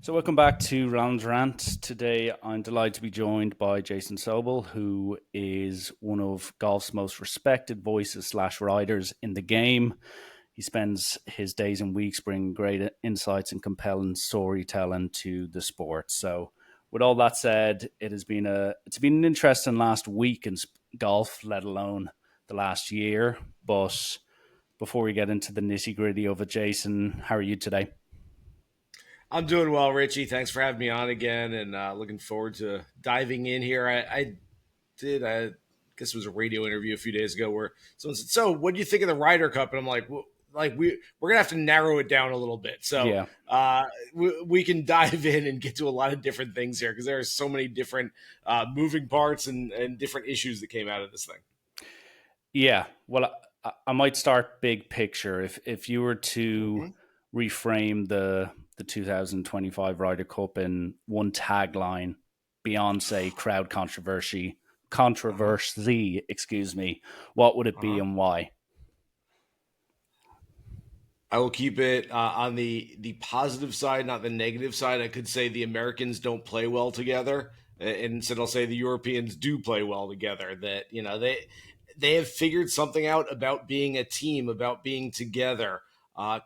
So welcome back to Round Rant. Today I'm delighted to be joined by Jason Sobel, who is one of golf's most respected voices slash riders in the game. He spends his days and weeks bringing great insights and compelling storytelling to the sport. So with all that said, it's been an interesting last week in golf, let alone the last year. But before we get into the nitty gritty of it, Jason, how are you today? I'm doing well, Richie. Thanks for having me on again, and looking forward to diving in here. I guess it was a radio interview a few days ago where someone said, "So, what do you think of the Ryder Cup?" And I'm like, well, we're gonna have to narrow it down a little bit, so Yeah. we can dive in and get to a lot of different things here because there are so many different moving parts and different issues that came out of this thing. Yeah, well, I might start big picture. If you were to Mhm. reframe the 2025 Ryder Cup in one tagline, Beyonce crowd Uh-huh. controversy, excuse me, what would it be Uh-huh. and why? I will keep it on the positive side, not the negative side. I could say the Americans don't play well together, and instead I'll say the Europeans do play well together. That they have figured something out about being a team, about being together.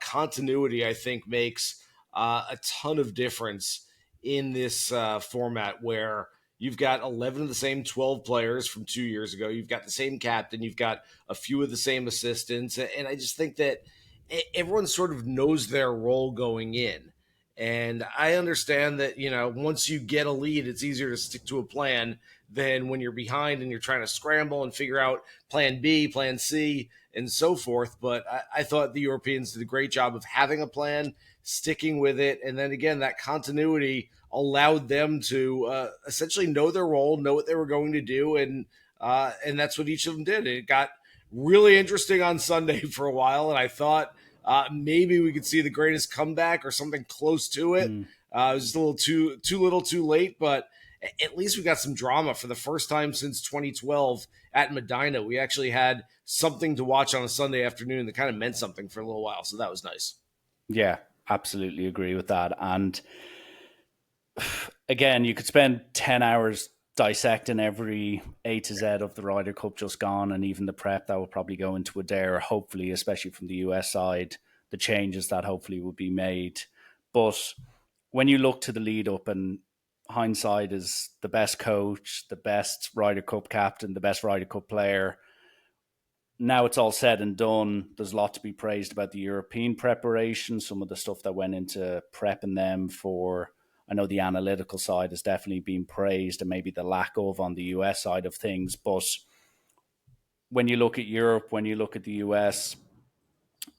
Continuity, I think, makes a ton of difference in this format where you've got 11 of the same 12 players from 2 years ago. You've got the same captain. You've got a few of the same assistants, and I just think that everyone sort of knows their role going in. And I understand that, once you get a lead, it's easier to stick to a plan than when you're behind and you're trying to scramble and figure out plan B, plan C, and so forth. But I thought the Europeans did a great job of having a plan, sticking with it. And then again, that continuity allowed them to essentially know their role, know what they were going to do. And that's what each of them did. It got really interesting on Sunday for a while. And I thought, maybe we could see the greatest comeback or something close to it. Mm. It was just a little too little, too late, but at least we got some drama for the first time since 2012 at Medina. We actually had something to watch on a Sunday afternoon that kind of meant something for a little while, so that was nice. Yeah, absolutely agree with that. And again, you could spend 10 hours dissecting every A to Z of the Ryder Cup just gone, and even the prep that will probably go into a dare, hopefully, especially from the US side, the changes that hopefully will be made. But when you look to the lead up, and hindsight is the best coach, the best Ryder Cup captain, the best Ryder Cup player, now it's all said and done. There's a lot to be praised about the European preparation, some of the stuff that went into prepping them for. I know the analytical side has definitely been praised and maybe the lack of on the US side of things. But when you look at Europe, when you look at the US,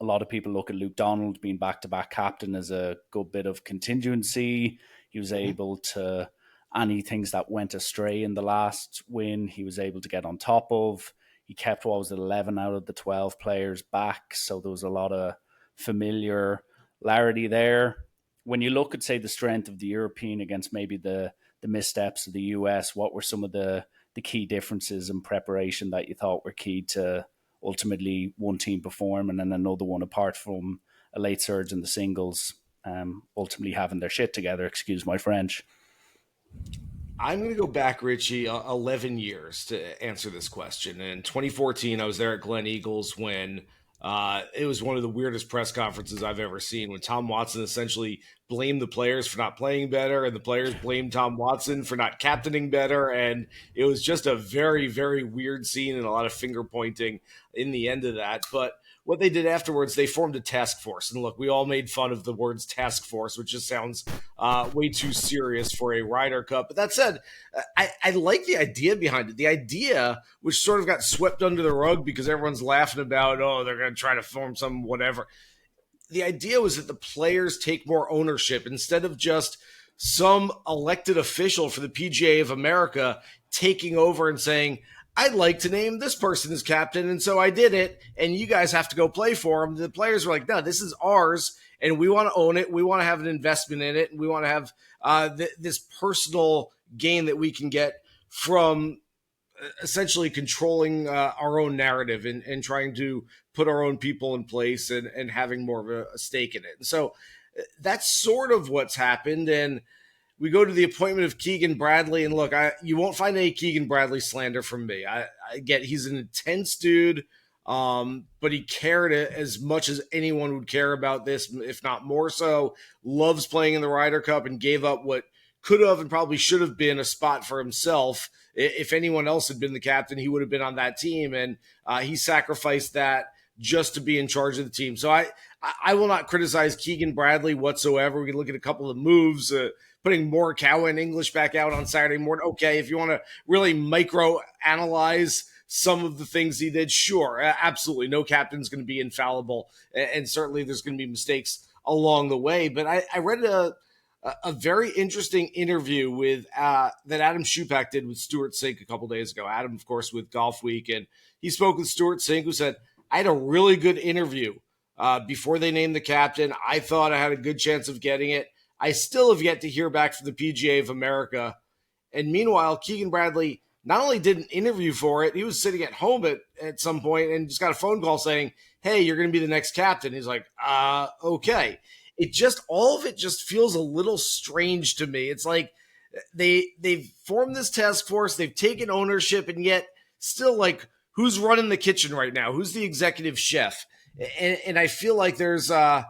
a lot of people look at Luke Donald being back to back captain as a good bit of contingency. He was Mhm. able to, any things that went astray in the last win, he was able to get on top of. He kept, what was it, 11 out of the 12 players back. So there was a lot of familiarity there. When you look at, say, the strength of the European against maybe the missteps of the US, what were some of the key differences in preparation that you thought were key to ultimately one team perform and then another one, apart from a late surge in the singles, ultimately having their shit together, excuse my French? I'm going to go back, Richie, 11 years to answer this question. In 2014, I was there at Glen Eagles when it was one of the weirdest press conferences I've ever seen, when Tom Watson essentially blamed the players for not playing better, and the players blamed Tom Watson for not captaining better. And it was just a very, very weird scene and a lot of finger pointing in the end of that. But what they did afterwards, they formed a task force. And look, we all made fun of the words task force, which just sounds way too serious for a Ryder Cup. But that said, I like the idea behind it. The idea, which sort of got swept under the rug because everyone's laughing about, oh, they're going to try to form some whatever. The idea was that the players take more ownership instead of just some elected official for the PGA of America taking over and saying, I'd like to name this person as captain, and so I did it, and you guys have to go play for him. The players were like, no, this is ours, and we want to own it. We want to have an investment in it, and we want to have this personal gain that we can get from essentially controlling our own narrative and trying to put our own people in place and having more of a stake in it. And so that's sort of what's happened. And we go to the appointment of Keegan Bradley, and look, you won't find any Keegan Bradley slander from me. I get he's an intense dude, but he cared as much as anyone would care about this, if not more so. Loves playing in the Ryder Cup and gave up what could have and probably should have been a spot for himself. If anyone else had been the captain, he would have been on that team, and he sacrificed that just to be in charge of the team. So I will not criticize Keegan Bradley whatsoever. We can look at a couple of moves, putting Morikawa and English back out on Saturday morning. Okay, if you want to really micro-analyze some of the things he did, sure, absolutely. No captain's going to be infallible, and certainly there's going to be mistakes along the way. But I read a very interesting interview with that Adam Schupak did with Stuart Sink a couple days ago. Adam, of course, with Golf Week, and he spoke with Stuart Sink, who said, I had a really good interview before they named the captain. I thought I had a good chance of getting it. I still have yet to hear back from the PGA of America. And meanwhile, Keegan Bradley not only did an interview for it, he was sitting at home at some point and just got a phone call saying, hey, you're going to be the next captain. He's like, okay. All of it just feels a little strange to me. It's like they've formed this task force, they've taken ownership, and yet still, like, who's running the kitchen right now? Who's the executive chef? And I feel like there's a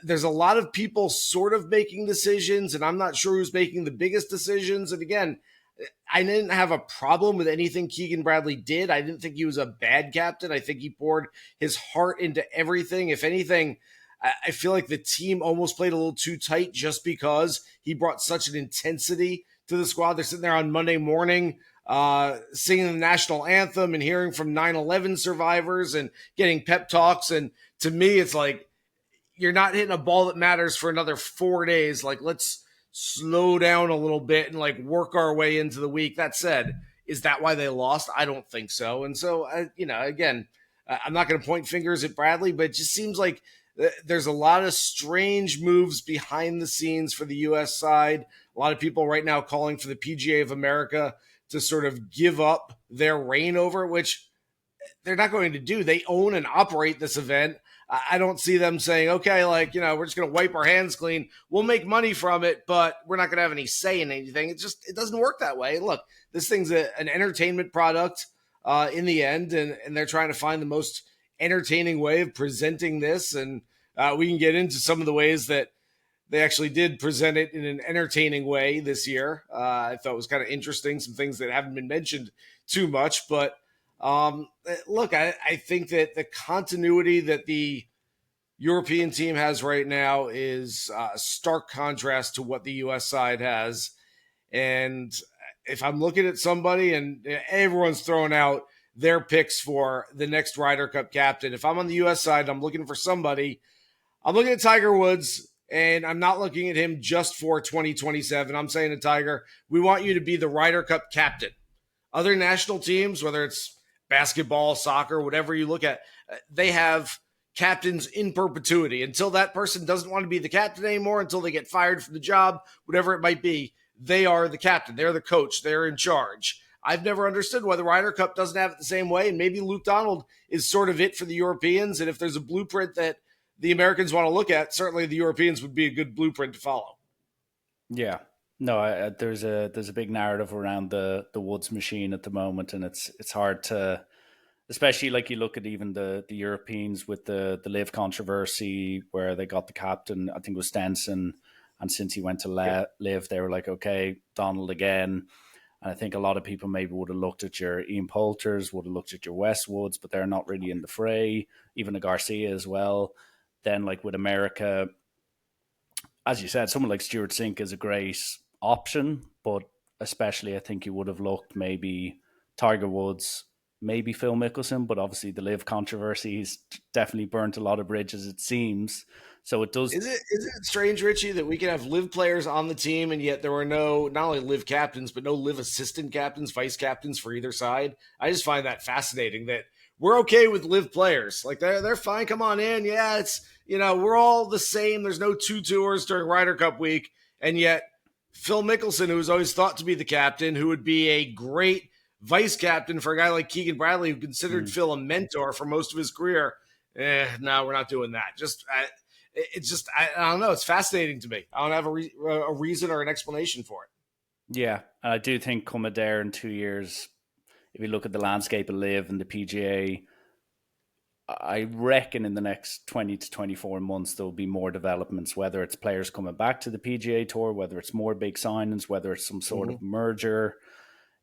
lot of people sort of making decisions, and I'm not sure who's making the biggest decisions. And again, I didn't have a problem with anything Keegan Bradley did. I didn't think he was a bad captain. I think he poured his heart into everything. If anything, I feel like the team almost played a little too tight just because he brought such an intensity to the squad. They're sitting there on Monday morning singing the national anthem and hearing from 9/11 survivors and getting pep talks. And to me, it's like, you're not hitting a ball that matters for another 4 days. Like, let's slow down a little bit and like work our way into the week. That said, is that why they lost? I don't think so. And so, again, I'm not going to point fingers at Bradley, but it just seems like there's a lot of strange moves behind the scenes for the U.S. side. A lot of people right now calling for the PGA of America to sort of give up their reign over, which they're not going to do. They own and operate this event. I don't see them saying, okay, we're just going to wipe our hands clean. We'll make money from it, but we're not going to have any say in anything. It doesn't work that way. Look, this thing's an entertainment product in the end, and they're trying to find the most entertaining way of presenting this. And we can get into some of the ways that they actually did present it in an entertaining way this year. I thought it was kind of interesting, some things that haven't been mentioned too much. But look, I think that the continuity that the European team has right now is a stark contrast to what the U.S. side has. And if I'm looking at somebody and everyone's throwing out their picks for the next Ryder Cup captain, if I'm on the U.S. side, I'm looking for somebody. I'm looking at Tiger Woods, and I'm not looking at him just for 2027. I'm saying to Tiger, we want you to be the Ryder Cup captain. Other national teams, whether it's basketball, soccer, whatever you look at, they have captains in perpetuity. Until that person doesn't want to be the captain anymore, until they get fired from the job, whatever it might be, they are the captain. They're the coach. They're in charge. I've never understood why the Ryder Cup doesn't have it the same way, and maybe Luke Donald is sort of it for the Europeans, and if there's a blueprint that the Americans want to look at, certainly the Europeans would be a good blueprint to follow. Yeah. No, there's a big narrative around the Woods machine at the moment, and it's hard to, especially like you look at even the Europeans with the Liv controversy where they got the captain, I think it was Stenson, and since he went to Liv, they were like, okay, Donald again. And I think a lot of people maybe would have looked at your Ian Poulters, would have looked at your Westwoods, but they're not really in the fray, even a Garcia as well. Then like with America, as you said, someone like Stuart Sink is a great option, but especially I think you would have looked maybe Tiger Woods, maybe Phil Mickelson, but obviously the Liv controversy has definitely burnt a lot of bridges, it seems. So it does. Is it strange, Richie, that we can have Liv players on the team and yet there were no, not only Liv captains, but no Liv assistant captains, vice captains for either side? I just find that fascinating that we're okay with Liv players. Like they're fine. Come on in. Yeah, it's, we're all the same. There's no two tours during Ryder Cup week. And yet Phil Mickelson, who was always thought to be the captain, who would be a great vice captain for a guy like Keegan Bradley, who considered Phil a mentor for most of his career. No, we're not doing that. It's just, I don't know. It's fascinating to me. I don't have a reason or an explanation for it. Yeah, and I do think coming there in 2 years, if you look at the landscape of Live and the PGA, I reckon in the next 20 to 24 months, there'll be more developments, whether it's players coming back to the PGA Tour, whether it's more big signings, whether it's some sort of merger.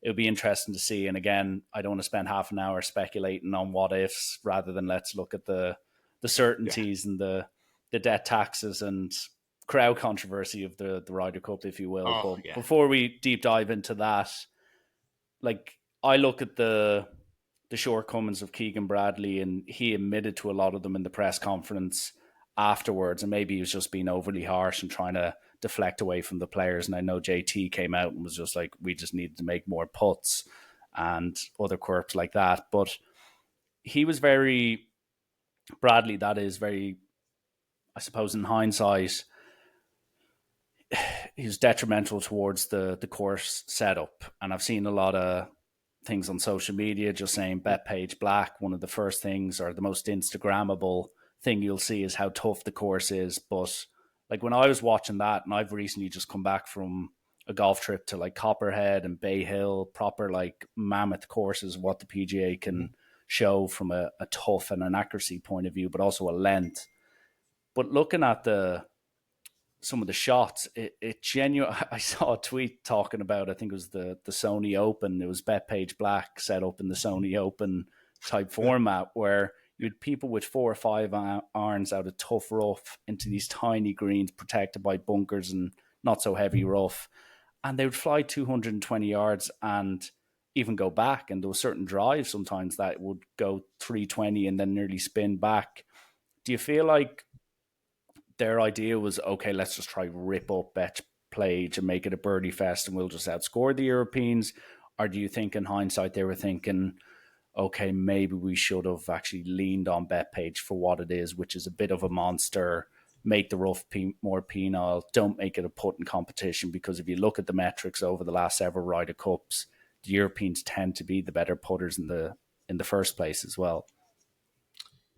It'll be interesting to see. And again, I don't want to spend half an hour speculating on what ifs rather than let's look at the certainties and the debt taxes and crowd controversy of the Ryder Cup, if you will. Oh, But yeah. before we deep dive into that, like I look at the shortcomings of Keegan Bradley, and he admitted to a lot of them in the press conference afterwards, and maybe he was just being overly harsh and trying to deflect away from the players. And I know JT came out and was just like, we just needed to make more putts and other quirks like that. But he was Bradley, that is very, I suppose in hindsight, he was detrimental towards the course setup. And I've seen a lot of things on social media just saying Bethpage Black, one of the first things or the most Instagrammable thing you'll see is how tough the course is. But like when I was watching that, and I've recently just come back from a golf trip to like Copperhead and Bay Hill, proper like mammoth courses, what the PGA can show from a tough and an accuracy point of view, but also a length. But looking at some of the shots, it genuine. I saw a tweet talking about, I think it was the Sony Open. It was Bethpage Black set up in the Sony Open type format where you had people with 4 or 5 irons out of tough rough into these tiny greens protected by bunkers and not so heavy rough. And they would fly 220 yards and even go back. And there were certain drives sometimes that would go 320 and then nearly spin back. Do you feel like their idea was, okay, let's just try rip up Bethpage and make it a birdie fest and we'll just outscore the Europeans? Or do you think in hindsight they were thinking, okay, maybe we should have actually leaned on Bethpage for what it is, which is a bit of a monster, make the rough more penile, don't make it a putting competition? Because if you look at the metrics over the last several Ryder Cups, the Europeans tend to be the better putters in the first place as well.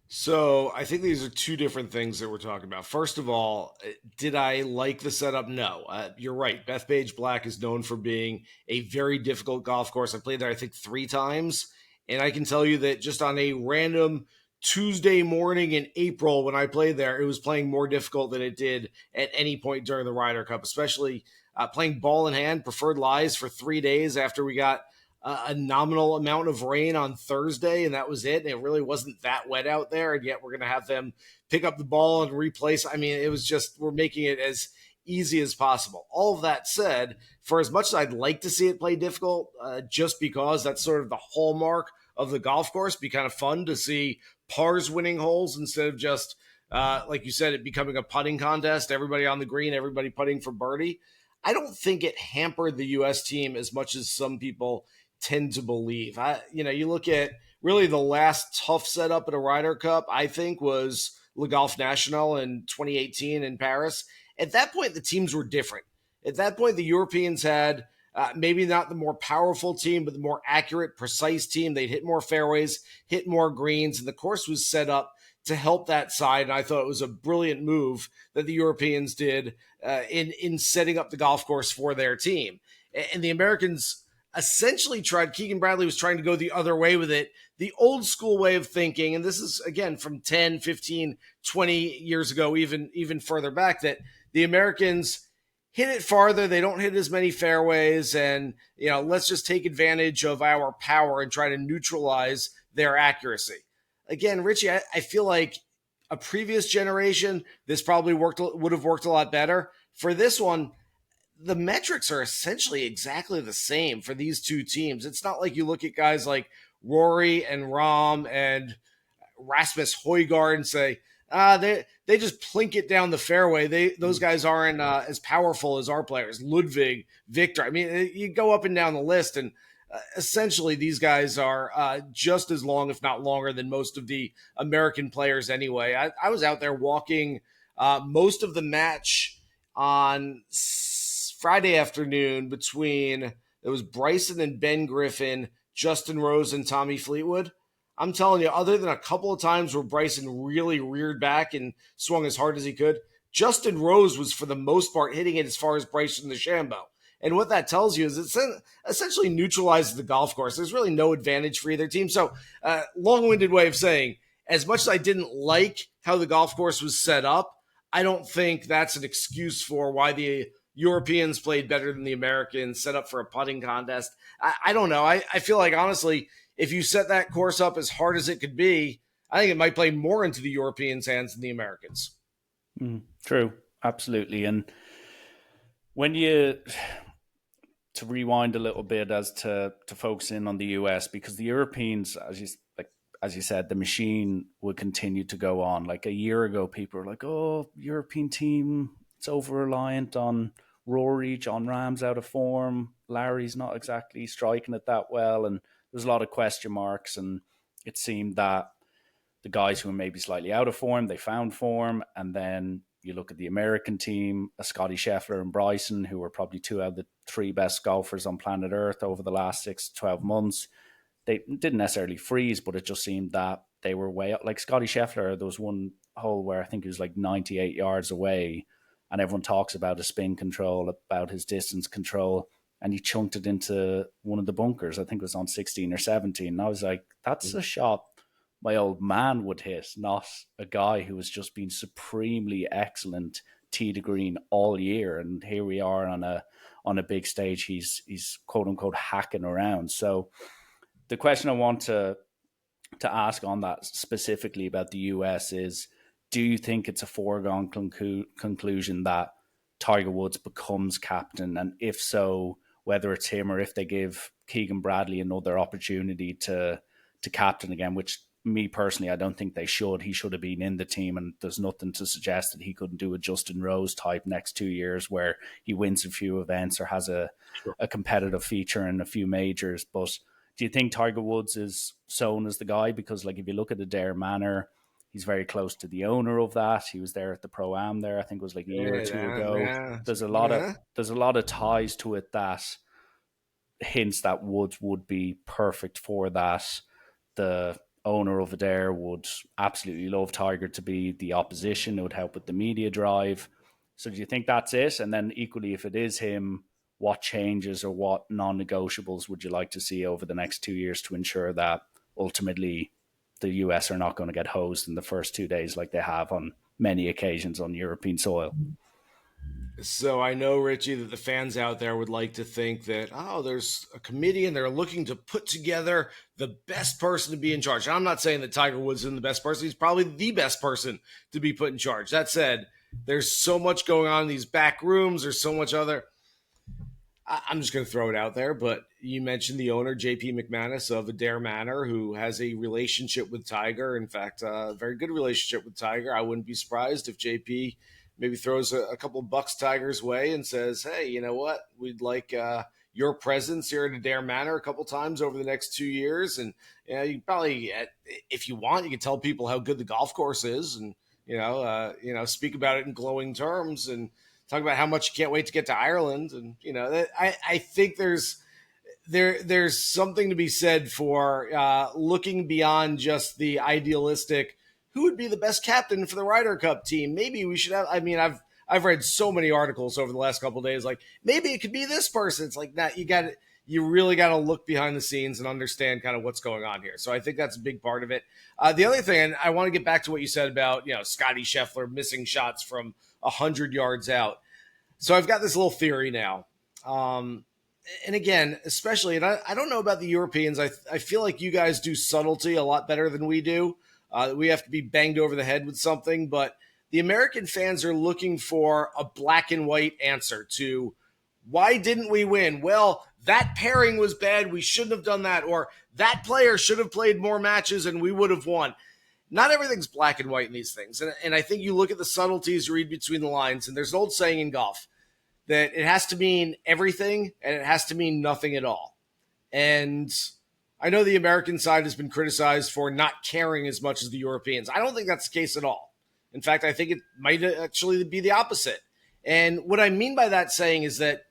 So I think these are two different things that we're talking about. First of all, did I like the setup? No. You're right. Bethpage Black is known for being a very difficult golf course. I played there, I think, 3 times. And I can tell you that just on a random Tuesday morning in April when I played there, it was playing more difficult than it did at any point during the Ryder Cup, especially playing ball in hand, preferred lies for 3 days after we got a nominal amount of rain on Thursday, and that was it. And it really wasn't that wet out there, and yet we're going to have them pick up the ball and replace. I mean, it was just, we're making it as easy as possible. All of that said, for as much as I'd like to see it play difficult, just because that's sort of the hallmark of the golf course, be kind of fun to see pars winning holes instead of just, like you said, it becoming a putting contest, everybody on the green, everybody putting for birdie. I don't think it hampered the U.S. team as much as some people tend to believe. You look at really the last tough setup at a Ryder Cup, I think, was Le Golf National in 2018 in Paris. At that point, the teams were different. At that point, the Europeans had maybe not the more powerful team, but the more accurate, precise team. They'd hit more fairways, hit more greens, and the course was set up to help that side. And I thought it was a brilliant move that the Europeans did in setting up the golf course for their team. And the Americans essentially Keegan Bradley was trying to go the other way with it, the old school way of thinking. And this is, again, from 10, 15, 20 years ago, even further back, that the Americans hit it farther. They don't hit as many fairways. And, let's just take advantage of our power and try to neutralize their accuracy. Again, Richie, I feel like a previous generation, this probably would have worked a lot better. For this one, the metrics are essentially exactly the same for these two teams. It's not like you look at guys like Rory and Rahm and Rasmus Højgaard and say, they just plink it down the fairway. Those guys aren't as powerful as our players. Ludwig, Victor. I mean, you go up and down the list, and essentially these guys are just as long, if not longer, than most of the American players anyway. I was out there walking most of the match on Friday afternoon between, it was Bryson and Ben Griffin, Justin Rose and Tommy Fleetwood. I'm telling you, other than a couple of times where Bryson really reared back and swung as hard as he could, Justin Rose was, for the most part, hitting it as far as Bryson DeChambeau. And what that tells you is it essentially neutralizes the golf course. There's really no advantage for either team. So, long-winded way of saying, as much as I didn't like how the golf course was set up, I don't think that's an excuse for why the Europeans played better than the Americans, set up for a putting contest. I don't know. I feel like, honestly, if you set that course up as hard as it could be, I think it might play more into the Europeans' hands than the Americans. True. Absolutely. And when you, to rewind a little bit as to focus in on the US, because the Europeans, as you said, the machine would continue to go on. Like a year ago, people were like, "Oh, European team, it's over reliant on Rory. John Rahm's out of form. Larry's not exactly striking it that well." And there's a lot of question marks. And it seemed that the guys who were maybe slightly out of form, they found form. And then you look at the American team, Scotty Scheffler and Bryson, who were probably two out of the three best golfers on planet Earth over the last 6 to 12 months. They didn't necessarily freeze, but it just seemed that they were way up. Like Scotty Scheffler, there was one hole where I think he was like 98 yards away, and everyone talks about his spin control, about his distance control, and he chunked it into one of the bunkers. I think it was on 16 or 17. And I was like, that's a shot my old man would hit, not a guy who has just been supremely excellent tee to green all year. And here we are on a big stage. He's quote unquote hacking around. So the question I want to ask on that specifically about the US is, do you think it's a foregone conclusion that Tiger Woods becomes captain? And if so, whether it's him or if they give Keegan Bradley another opportunity to captain again, which me personally, I don't think they should. He should have been in the team, and there's nothing to suggest that he couldn't do a Justin Rose type next 2 years where he wins a few events or has a competitive feature in a few majors. But do you think Tiger Woods is shown as the guy? Because like if you look at Adair Manor, he's very close to the owner of that. He was there at the Pro-Am there, I think it was like a year or two ago. Yeah. There's a lot of ties to it that hints that Woods would be perfect for that. The owner of Adair would absolutely love Tiger to be the opposition. It would help with the media drive. So do you think that's it? And then equally, if it is him, what changes or what non-negotiables would you like to see over the next 2 years to ensure that ultimately the US are not going to get hosed in the first 2 days like they have on many occasions on European soil? So I know, Richie, that the fans out there would like to think that, there's a committee and they're looking to put together the best person to be in charge. And I'm not saying that Tiger Woods isn't the best person. He's probably the best person to be put in charge. That said, there's so much going on in these back rooms. There's so much other. I'm just going to throw it out there, but you mentioned the owner, JP McManus of Adair Manor, who has a relationship with Tiger. In fact, a very good relationship with Tiger. I wouldn't be surprised if JP maybe throws a couple bucks Tiger's way and says, hey, you know what? We'd like your presence here at Adair Manor a couple times over the next 2 years. And you probably, if you want, you can tell people how good the golf course is and, speak about it in glowing terms and talk about how much you can't wait to get to Ireland. And, I think there's something to be said for looking beyond just the idealistic, who would be the best captain for the Ryder Cup team? Maybe we should have, I've read so many articles over the last couple of days, like maybe it could be this person. It's like that. You really got to look behind the scenes and understand kind of what's going on here. So I think that's a big part of it. The other thing, and I want to get back to what you said about, Scotty Scheffler missing shots from 100 yards out. So I've got this little theory now. And again, especially, and I don't know about the Europeans. I feel like you guys do subtlety a lot better than we do. We have to be banged over the head with something, but the American fans are looking for a black and white answer to why didn't we win? Well, that pairing was bad. We shouldn't have done that. Or that player should have played more matches and we would have won. Not everything's black and white in these things. And I think you look at the subtleties, read between the lines, and there's an old saying in golf that it has to mean everything and it has to mean nothing at all. And I know the American side has been criticized for not caring as much as the Europeans. I don't think that's the case at all. In fact, I think it might actually be the opposite. And what I mean by that saying is that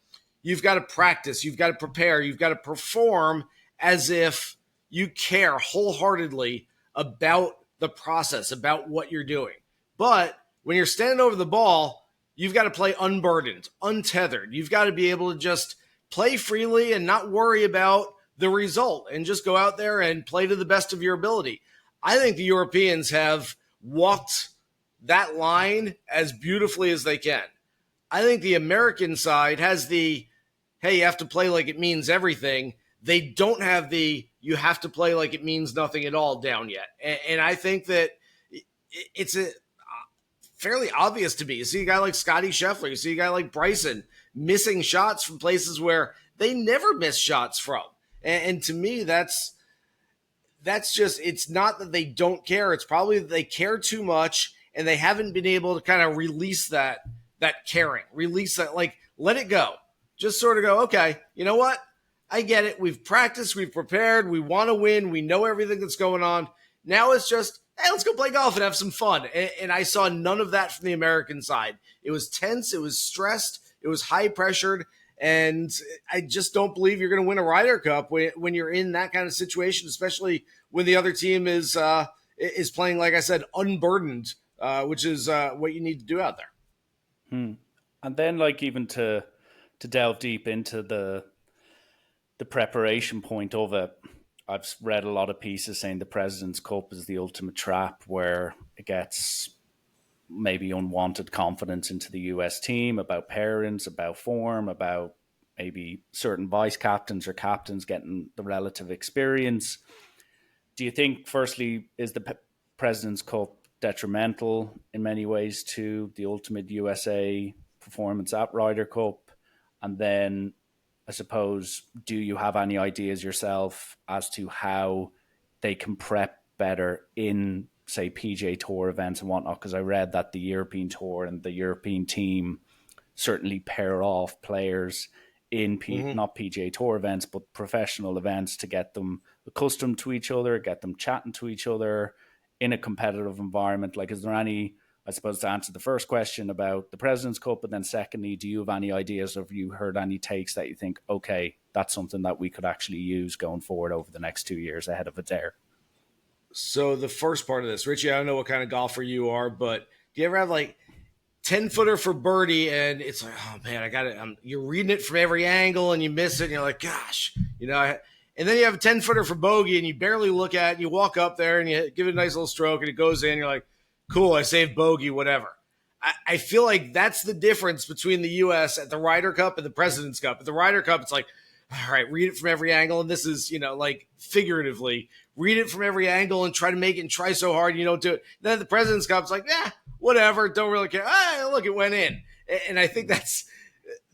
you've got to practice, you've got to prepare, you've got to perform as if you care wholeheartedly about the process, about what you're doing. But when you're standing over the ball, you've got to play unburdened, untethered. You've got to be able to just play freely and not worry about the result and just go out there and play to the best of your ability. I think the Europeans have walked that line as beautifully as they can. I think the American side has the, hey, you have to play like it means everything. They don't have the, you have to play like it means nothing at all down yet. And I think that it's fairly obvious to me. You see a guy like Scotty Scheffler, you see a guy like Bryson missing shots from places where they never miss shots from. And to me, that's just, it's not that they don't care. It's probably that they care too much and they haven't been able to kind of release that caring, release that, like, let it go. Just sort of go, okay, you know what? I get it. We've practiced, we've prepared, we want to win, we know everything that's going on. Now it's just, hey, let's go play golf and have some fun. And I saw none of that from the American side. It was tense, it was stressed, it was high pressured. And I just don't believe you're going to win a Ryder Cup when you're in that kind of situation, especially when the other team is playing, like I said, unburdened, which is what you need to do out there. And then, like, even to delve deep into the preparation point of it, I've read a lot of pieces saying the President's Cup is the ultimate trap where it gets maybe unwanted confidence into the US team about pairings, about form, about maybe certain vice captains or captains getting the relative experience. Do you think, firstly, is the President's Cup detrimental in many ways to the ultimate USA performance at Ryder Cup? And then, I suppose, do you have any ideas yourself as to how they can prep better in, say, PGA Tour events and whatnot? Because I read that the European Tour and the European team certainly pair off players in not PGA Tour events, but professional events to get them accustomed to each other, get them chatting to each other in a competitive environment. Like, is there any, I suppose, to answer the first question about the President's Cup, but then secondly, do you have any ideas, or have you heard any takes that you think, okay, that's something that we could actually use going forward over the next 2 years ahead of it there? So the first part of this, Richie, I don't know what kind of golfer you are, but do you ever have like 10-footer for birdie and it's like, oh man, I got it. You're reading it from every angle and you miss it and you're like, gosh, you know, and then you have a 10-footer for bogey and you barely look at it and you walk up there and you give it a nice little stroke and it goes in. You're like, cool, I saved bogey, whatever. I feel like that's the difference between the U.S. at the Ryder Cup and the President's Cup. At the Ryder Cup, it's like, all right, read it from every angle. And this is, you know, like figuratively, read it from every angle and try to make it and try so hard and you don't do it. Then at the President's Cup, it's like, whatever, don't really care. Look, it went in. And I think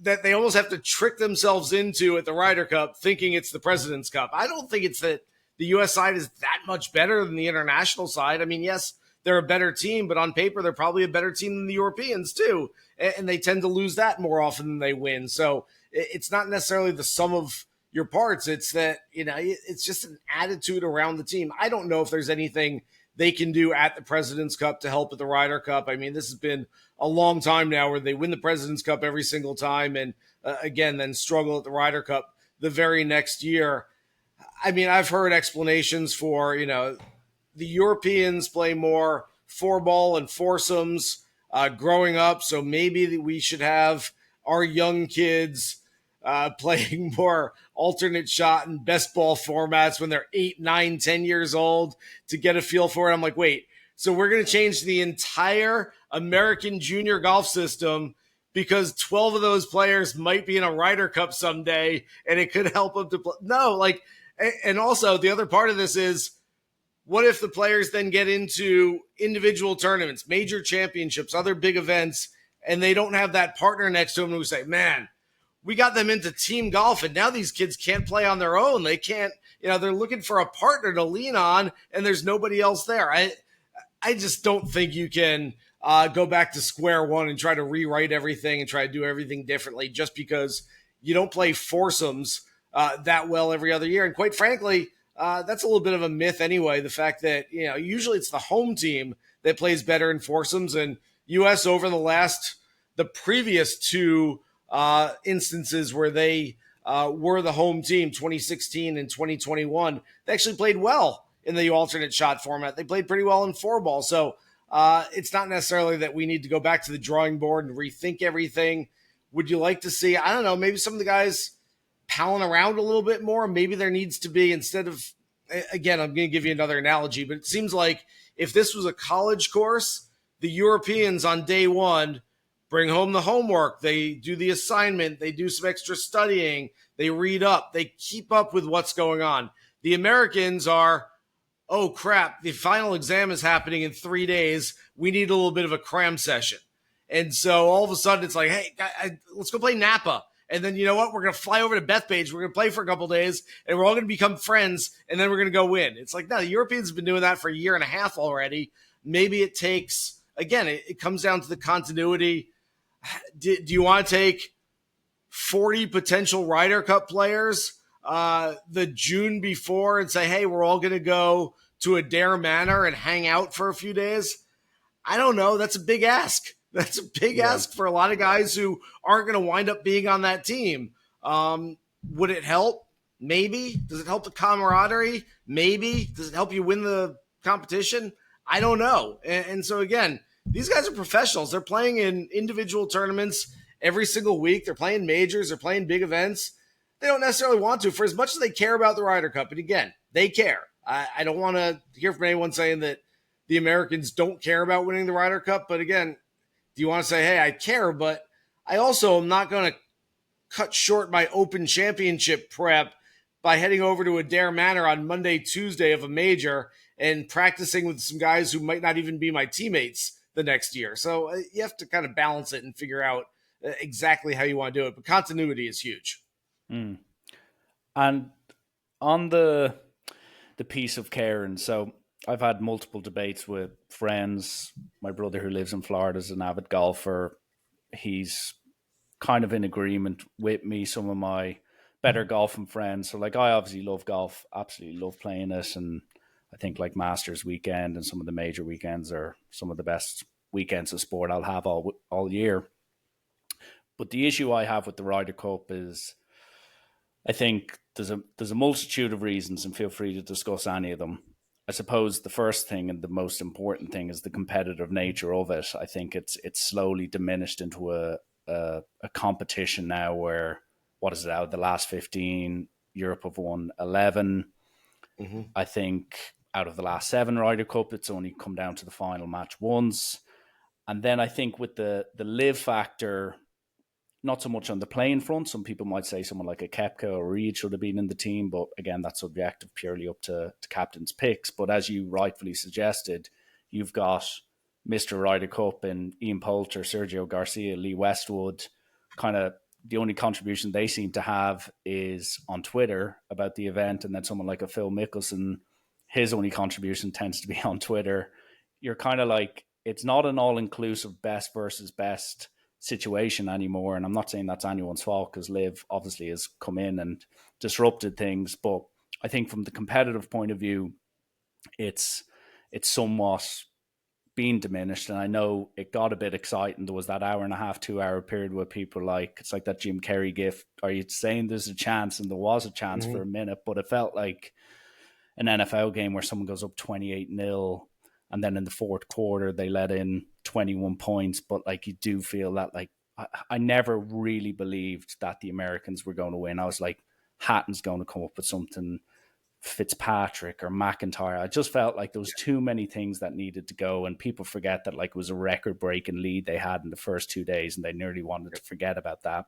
that they almost have to trick themselves into at the Ryder Cup thinking it's the President's Cup. I don't think it's that the U.S. side is that much better than the international side. I mean, yes, they're a better team, but on paper, they're probably a better team than the Europeans too. And they tend to lose that more often than they win. So it's not necessarily the sum of your parts. It's that, you know, it's just an attitude around the team. I don't know if there's anything they can do at the President's Cup to help at the Ryder Cup. I mean, this has been a long time now where they win the President's Cup every single time and, again, then struggle at the Ryder Cup the very next year. I mean, I've heard explanations for, you know, the Europeans play more four-ball and foursomes growing up, so maybe we should have our young kids playing more alternate shot and best ball formats when they're 8, 9, 10 years old to get a feel for it. I'm like, wait, so we're going to change the entire American junior golf system because 12 of those players might be in a Ryder Cup someday and it could help them to play. No, like, and also the other part of this is, what if the players then get into individual tournaments, major championships, other big events, and they don't have that partner next to them who say, man, we got them into team golf, and now these kids can't play on their own. They can't, you know, they're looking for a partner to lean on, and there's nobody else there. I just don't think you can go back to square one and try to rewrite everything and try to do everything differently just because you don't play foursomes that well every other year. And quite frankly, that's a little bit of a myth anyway. The fact that, you know, usually it's the home team that plays better in foursomes, and U.S. over the previous two instances where they were the home team 2016 and 2021. They actually played well in the alternate shot format. They played pretty well in four ball. So it's not necessarily that we need to go back to the drawing board and rethink everything. Would you like to see, I don't know, maybe some of the guys palling around a little bit more? Maybe there needs to be, instead of, again, I'm going to give you another analogy, but it seems like if this was a college course, the Europeans on day one bring home the homework, they do the assignment, they do some extra studying, they read up, they keep up with what's going on. The Americans are, oh crap, the final exam is happening in 3 days. We need a little bit of a cram session. And so all of a sudden it's like, hey, let's go play Napa. And then you know what? We're going to fly over to Bethpage. We're going to play for a couple days, and we're all going to become friends, and then we're going to go win. It's like, no, the Europeans have been doing that for a year and a half already. Maybe it takes, again, it comes down to the continuity. Do you want to take 40 potential Ryder Cup players the June before and say, hey, we're all going to go to Adair Manor and hang out for a few days? I don't know. That's a big ask. That's a big ask for a lot of guys who aren't going to wind up being on that team. Would it help? Maybe. Does it help the camaraderie? Maybe. Does it help you win the competition? I don't know. And so, again, these guys are professionals. They're playing in individual tournaments every single week. They're playing majors. They're playing big events. They don't necessarily want to, for as much as they care about the Ryder Cup. And again, they care. I don't want to hear from anyone saying that the Americans don't care about winning the Ryder Cup. But again, do you want to say, hey, I care, but I also am not going to cut short my Open Championship prep by heading over to Adair Manor on Monday, Tuesday of a major and practicing with some guys who might not even be my teammates the next year. So you have to kind of balance it and figure out exactly how you want to do it. But continuity is huge. Mm. And on the piece of caring, so I've had multiple debates with friends. My brother, who lives in Florida, is an avid golfer. He's kind of in agreement with me. Some of my better golfing friends. So, like, I obviously love golf, absolutely love playing it. And I think, like, Masters weekend and some of the major weekends are some of the best weekends of sport I'll have all year. But the issue I have with the Ryder Cup is, I think there's a multitude of reasons, and feel free to discuss any of them. I suppose the first thing and the most important thing is the competitive nature of it. I think it's slowly diminished into a competition now where, what is it, out of the last 15, Europe have won 11. Mm-hmm. I think out of the last 7 Ryder Cup, it's only come down to the final match once. And then I think with the live factor, not so much on the playing front. Some people might say someone like a Koepka or Reed should have been in the team, but again, that's subjective, purely up to captain's picks. But as you rightfully suggested, you've got Mr. Ryder Cup and Ian Poulter, Sergio Garcia, Lee Westwood. Kind of the only contribution they seem to have is on Twitter about the event, and then someone like a Phil Mickelson, his only contribution tends to be on Twitter. You're kind of like, it's not an all-inclusive best versus best situation anymore. And I'm not saying that's anyone's fault, because Liv obviously has come in and disrupted things. But I think from the competitive point of view, it's somewhat being diminished. And I know it got a bit exciting. There was that hour and a half, 2 hour period where people like, it's like that Jim Carrey gif. Are you saying there's a chance? And there was a chance for a minute, but it felt like an NFL game where someone goes up 28-0. And then in the fourth quarter, they let in 21 points. But like, you do feel that, like, I never really believed that the Americans were going to win. I was like, Hatton's going to come up with something, Fitzpatrick or McIntyre. I just felt like there was too many things that needed to go. And people forget that, like, it was a record-breaking lead they had in the first 2 days, and they nearly wanted to forget about that.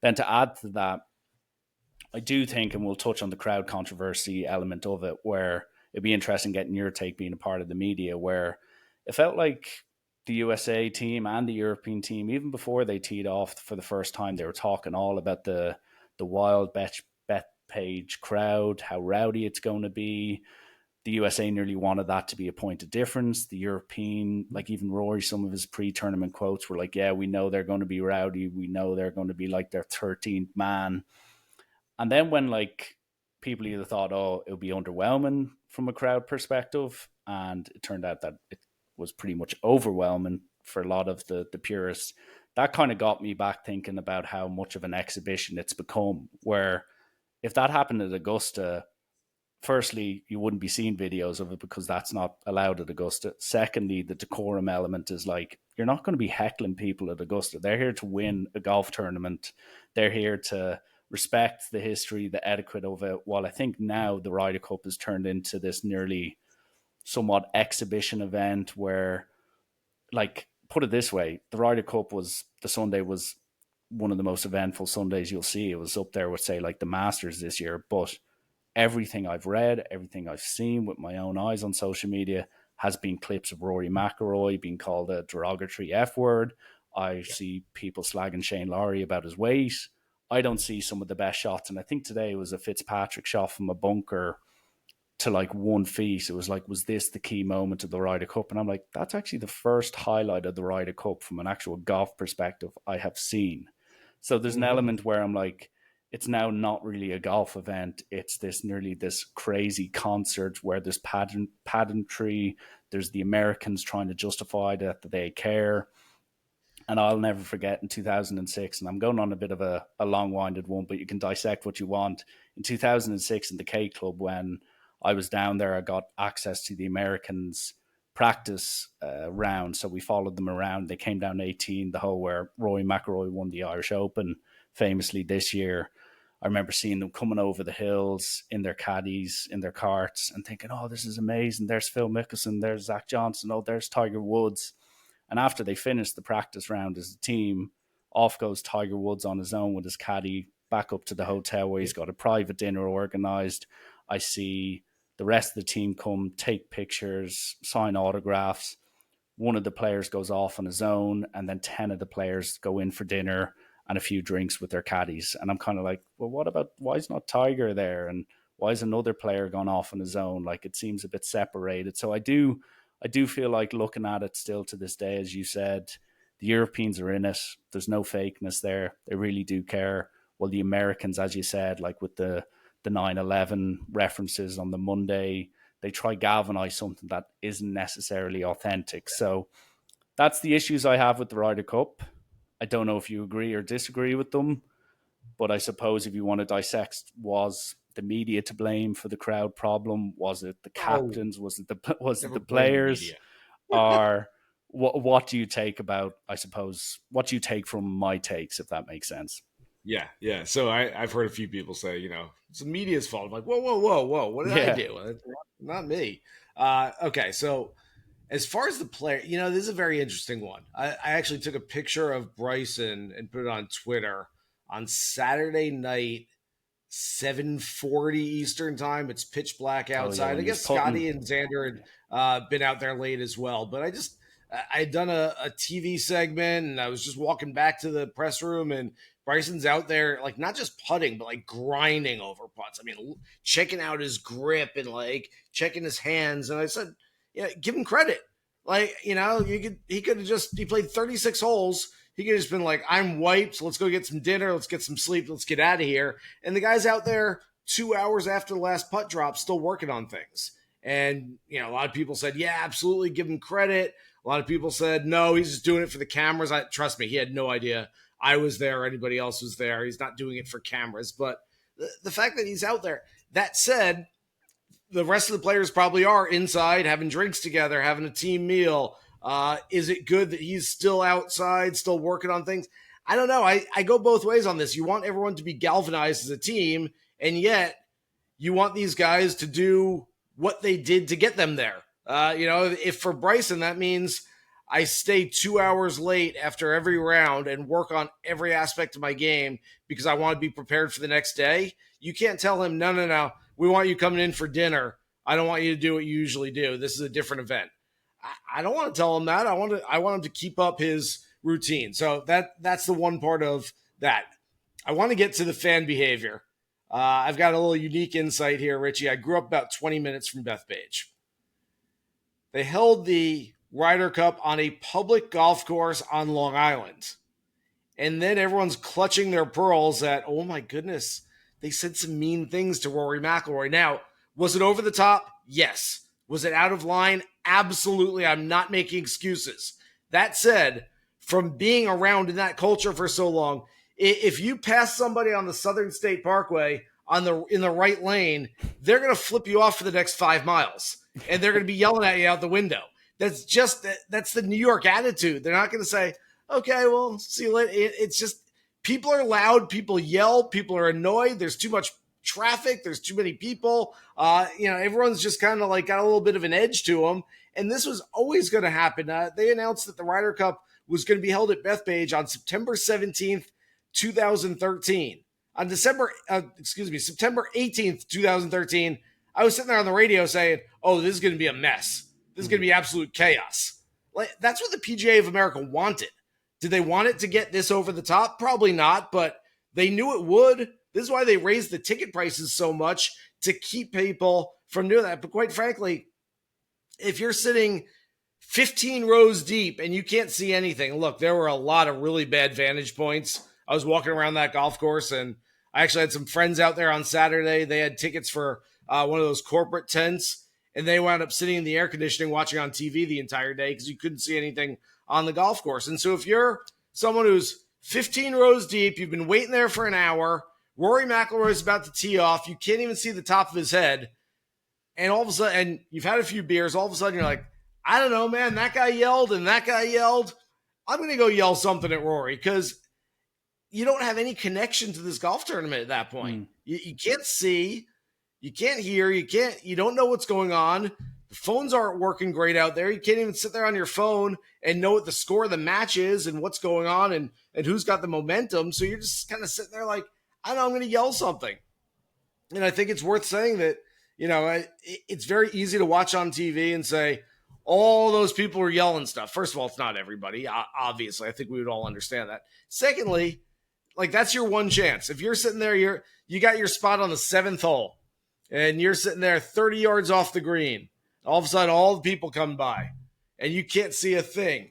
Then to add to that, I do think, and we'll touch on the crowd controversy element of it, where it'd be interesting getting your take, being a part of the media, where it felt like the USA team and the European team, even before they teed off for the first time, they were talking all about the wild Bethpage crowd, how rowdy it's going to be. The USA nearly wanted that to be a point of difference. The European, like even Rory, some of his pre-tournament quotes were like, yeah, we know they're going to be rowdy. We know they're going to be like their 13th man. And then when, like, people either thought, oh, it would be underwhelming from a crowd perspective, and it turned out that it was pretty much overwhelming for a lot of the purists. that kind of got me back thinking about how much of an exhibition it's become. Where if that happened at Augusta, firstly, you wouldn't be seeing videos of it because that's not allowed at Augusta. Secondly, the decorum element is like, you're not going to be heckling people at Augusta. They're here to win a golf tournament. They're here to respect the history, the etiquette of it. While I think now the Ryder Cup has turned into this nearly somewhat exhibition event where, like, put it this way, the Ryder Cup was, the Sunday was one of the most eventful Sundays you'll see. It was up there with, say, like the Masters this year, but everything I've read, everything I've seen with my own eyes on social media has been clips of Rory McIlroy being called a derogatory F word. I see people slagging Shane Lowry about his weight. I don't see some of the best shots. And I think today was a Fitzpatrick shot from a bunker to like 1 feet. It was like, was this the key moment of the Ryder Cup? And I'm like, that's actually the first highlight of the Ryder Cup from an actual golf perspective I have seen. So there's an element where I'm like, it's now not really a golf event. It's this nearly this crazy concert where there's pedantry. There's the Americans trying to justify that they care. And I'll never forget in 2006, and I'm going on a bit of a long-winded one, but you can dissect what you want. In 2006 in the K Club, when I was down there, I got access to the Americans practice round. So we followed them around. They came down 18, the hole where Rory McIlroy won the Irish Open famously this year. I remember seeing them coming over the hills in their caddies, in their carts, and thinking, oh, this is amazing. There's Phil Mickelson, there's Zach Johnson, oh, there's Tiger Woods. And after they finished the practice round as a team, off goes Tiger Woods on his own with his caddy back up to the hotel where he's got a private dinner organized. I see the rest of the team come, take pictures, sign autographs. One of the players goes off on his own, and then 10 of the players go in for dinner and a few drinks with their caddies. And I'm kind of like, well, what about, why is not Tiger there? And why is another player gone off on his own? Like, it seems a bit separated. So I do feel like looking at it still to this day, as you said, the Europeans are in it. There's no fakeness there. They really do care. Well, the Americans, as you said, like with the 9/11 references on the Monday, they try galvanize something that isn't necessarily authentic. So that's the issues I have with the Ryder Cup. I don't know if you agree or disagree with them, but I suppose if you want to dissect, was the media to blame for the crowd problem? Was it the captains? Was it the players? Or what do you take about, I suppose, what do you take from my takes, if that makes sense? Yeah. So I've heard a few people say, it's the media's fault. I'm like, whoa. What did I do? Not me. Okay, so as far as the player, this is a very interesting one. I actually took a picture of Bryson and put it on Twitter on Saturday night, 7:40 Eastern time. It's pitch black outside. I guess Scotty and Xander had been out there late as well. But I'd done a TV segment, and I was just walking back to the press room, and Bryson's out there, like, not just putting, but like grinding over putts. I mean, checking out his grip and like checking his hands. And I said, give him credit. Like, he could have he played 36 holes. He could have just been like, I'm wiped. Let's go get some dinner. Let's get some sleep. Let's get out of here. And the guy's out there 2 hours after the last putt drop, still working on things. And, a lot of people said, yeah, absolutely, give him credit. A lot of people said, no, he's just doing it for the cameras. Trust me, he had no idea I was there or anybody else was there. He's not doing it for cameras. But the fact that he's out there, that said, the rest of the players probably are inside having drinks together, having a team meal. Is it good that he's still outside, still working on things? I don't know. I go both ways on this. You want everyone to be galvanized as a team, and yet you want these guys to do what they did to get them there. If for Bryson, that means I stay 2 hours late after every round and work on every aspect of my game because I want to be prepared for the nenext day. You can't tell him, no. We want you coming in for dinner. I don't want you to do what you usually do. This is a different event. I don't want to tell him that. I want him to keep up his routine. So that's the one part of that. I want to get to the fan behavior. I've got a little unique insight here, Richie. I grew up about 20 minutes from Bethpage. They held the Ryder Cup on a public golf course on Long Island. And then everyone's clutching their pearls at, oh my goodness, they said some mean things to Rory McIlroy. Now, was it over the top? Yes. Was it out of line? Absolutely. I'm not making excuses. That said, from being around in that culture for so long. If you pass somebody on the Southern State Parkway in the right lane, they're going to flip you off for the next 5 miles, and they're going to be yelling at you out the window. That's the New York attitude. They're not going to say, okay, well, see you later. It's just, people are loud, people yell, people are annoyed. There's too much traffic. There's too many people. Everyone's just kind of like got a little bit of an edge to them. And this was always going to happen. They announced that the Ryder Cup was going to be held at Bethpage on September 17th, 2013. On September 18th, 2013, I was sitting there on the radio saying, oh, this is going to be a mess. This is going to be absolute chaos. Like, that's what the PGA of America wanted. Did they want it to get this over the top? Probably not, but they knew it would. This is why they raised the ticket prices so much, to keep people from doing that. But quite frankly, if you're sitting 15 rows deep and you can't see anything, look, there were a lot of really bad vantage points. I was walking around that golf course, and I actually had some friends out there on Saturday. They had tickets for one of those corporate tents, and they wound up sitting in the air conditioning watching on TV the entire day because you couldn't see anything on the golf course. And so if you're someone who's 15 rows deep, you've been waiting there for an hour, Rory McIlroy is about to tee off, you can't even see the top of his head, and all of a sudden, and you've had a few beers, all of a sudden you're like, I don't know, man, that guy yelled and that guy yelled. I'm going to go yell something at Rory, because you don't have any connection to this golf tournament at that point. You can't see, you can't hear, you don't know what's going on. The phones aren't working great out there. You can't even sit there on your phone and know what the score of the match is and what's going on and who's got the momentum. So you're just kind of sitting there like, I don't know, I'm going to yell something. And I think it's worth saying that, it's very easy to watch on TV and say, all those people are yelling stuff. First of all, it's not everybody, obviously. I think we would all understand that. Secondly, like, that's your one chance. If you're sitting there, you got your spot on the 7th hole, and you're sitting there 30 yards off the green. All of a sudden, all the people come by, and you can't see a thing.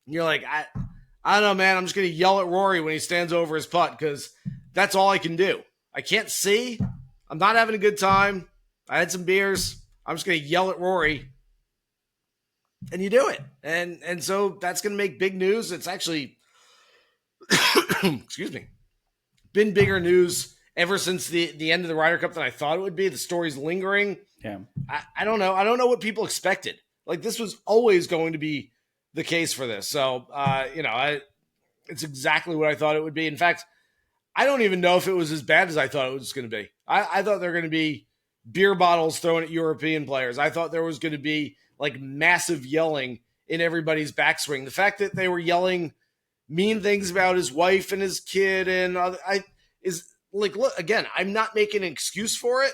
And you're like, I don't know, man. I'm just going to yell at Rory when he stands over his putt, because that's all I can do. I can't see. I'm not having a good time. I had some beers. I'm just going to yell at Rory. And you do it. And so that's going to make big news. It's actually, excuse me, been bigger news ever since the end of the Ryder Cup than I thought it would be. The story's lingering. Yeah. I don't know. I don't know what people expected. Like, this was always going to be the case for this. So, it's exactly what I thought it would be. In fact, I don't even know if it was as bad as I thought it was going to be. I thought there were going to be beer bottles thrown at European players. I thought there was going to be like massive yelling in everybody's backswing. The fact that they were yelling mean things about his wife and his kid look, again, I'm not making an excuse for it,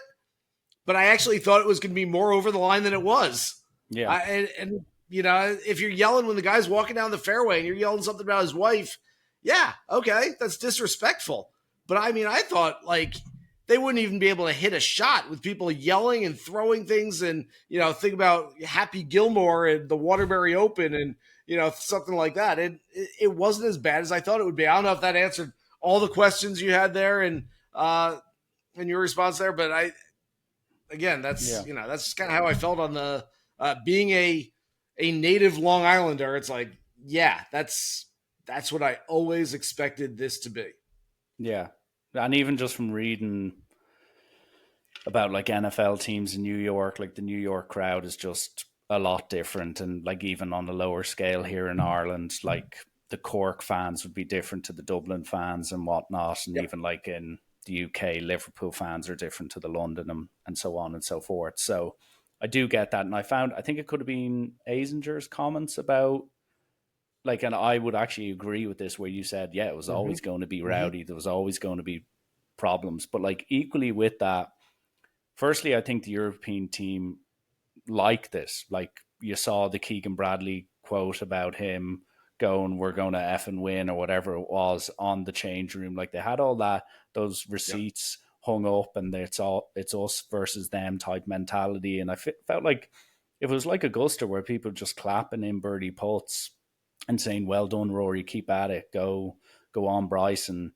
but I actually thought it was going to be more over the line than it was. Yeah. If you're yelling when the guy's walking down the fairway and you're yelling something about his wife, yeah, okay, that's disrespectful. But I mean, I thought, like, they wouldn't even be able to hit a shot with people yelling and throwing things. And, think about Happy Gilmore and the Waterbury Open and, something like that. It wasn't as bad as I thought it would be. I don't know if that answered all the questions you had there and your response there. But that's just kind of how I felt on the being a native Long Islander. It's like, yeah, that's what I always expected this to be. Yeah. And even just from reading about like NFL teams in New York, like the New York crowd is just a lot different. And like even on a lower scale here in Ireland, like the Cork fans would be different to the Dublin fans and whatnot. And even like in the UK, Liverpool fans are different to the London and so on and so forth. So I do get that. And I think it could have been Azinger's comments about, like, and I would actually agree with this, where you said, yeah, it was always going to be rowdy. There was always going to be problems. But like equally with that, firstly, I think the European team like this. Like, you saw the Keegan Bradley quote about him going, we're going to effing win, or whatever it was, on the change room. Like, they had all those receipts hung up, and it's us versus them type mentality. And I felt like if it was like Augusta, where people just clapping in birdie putts and saying, well done, Rory, keep at it, go on, Bryson,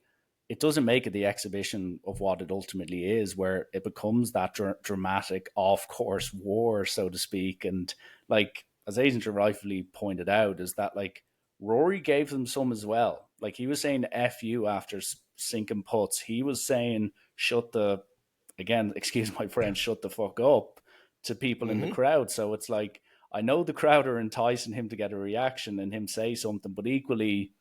it doesn't make it the exhibition of what it ultimately is, where it becomes that dramatic off-course war, so to speak. And like, as Azinger rightfully pointed out, is that like Rory gave them some as well. Like he was saying F you after sinking putts. He was saying shut the, again, excuse my French, shut the fuck up to people in the Mm-hmm. crowd. So it's like, I know the crowd are enticing him to get a reaction and him say something, but equally,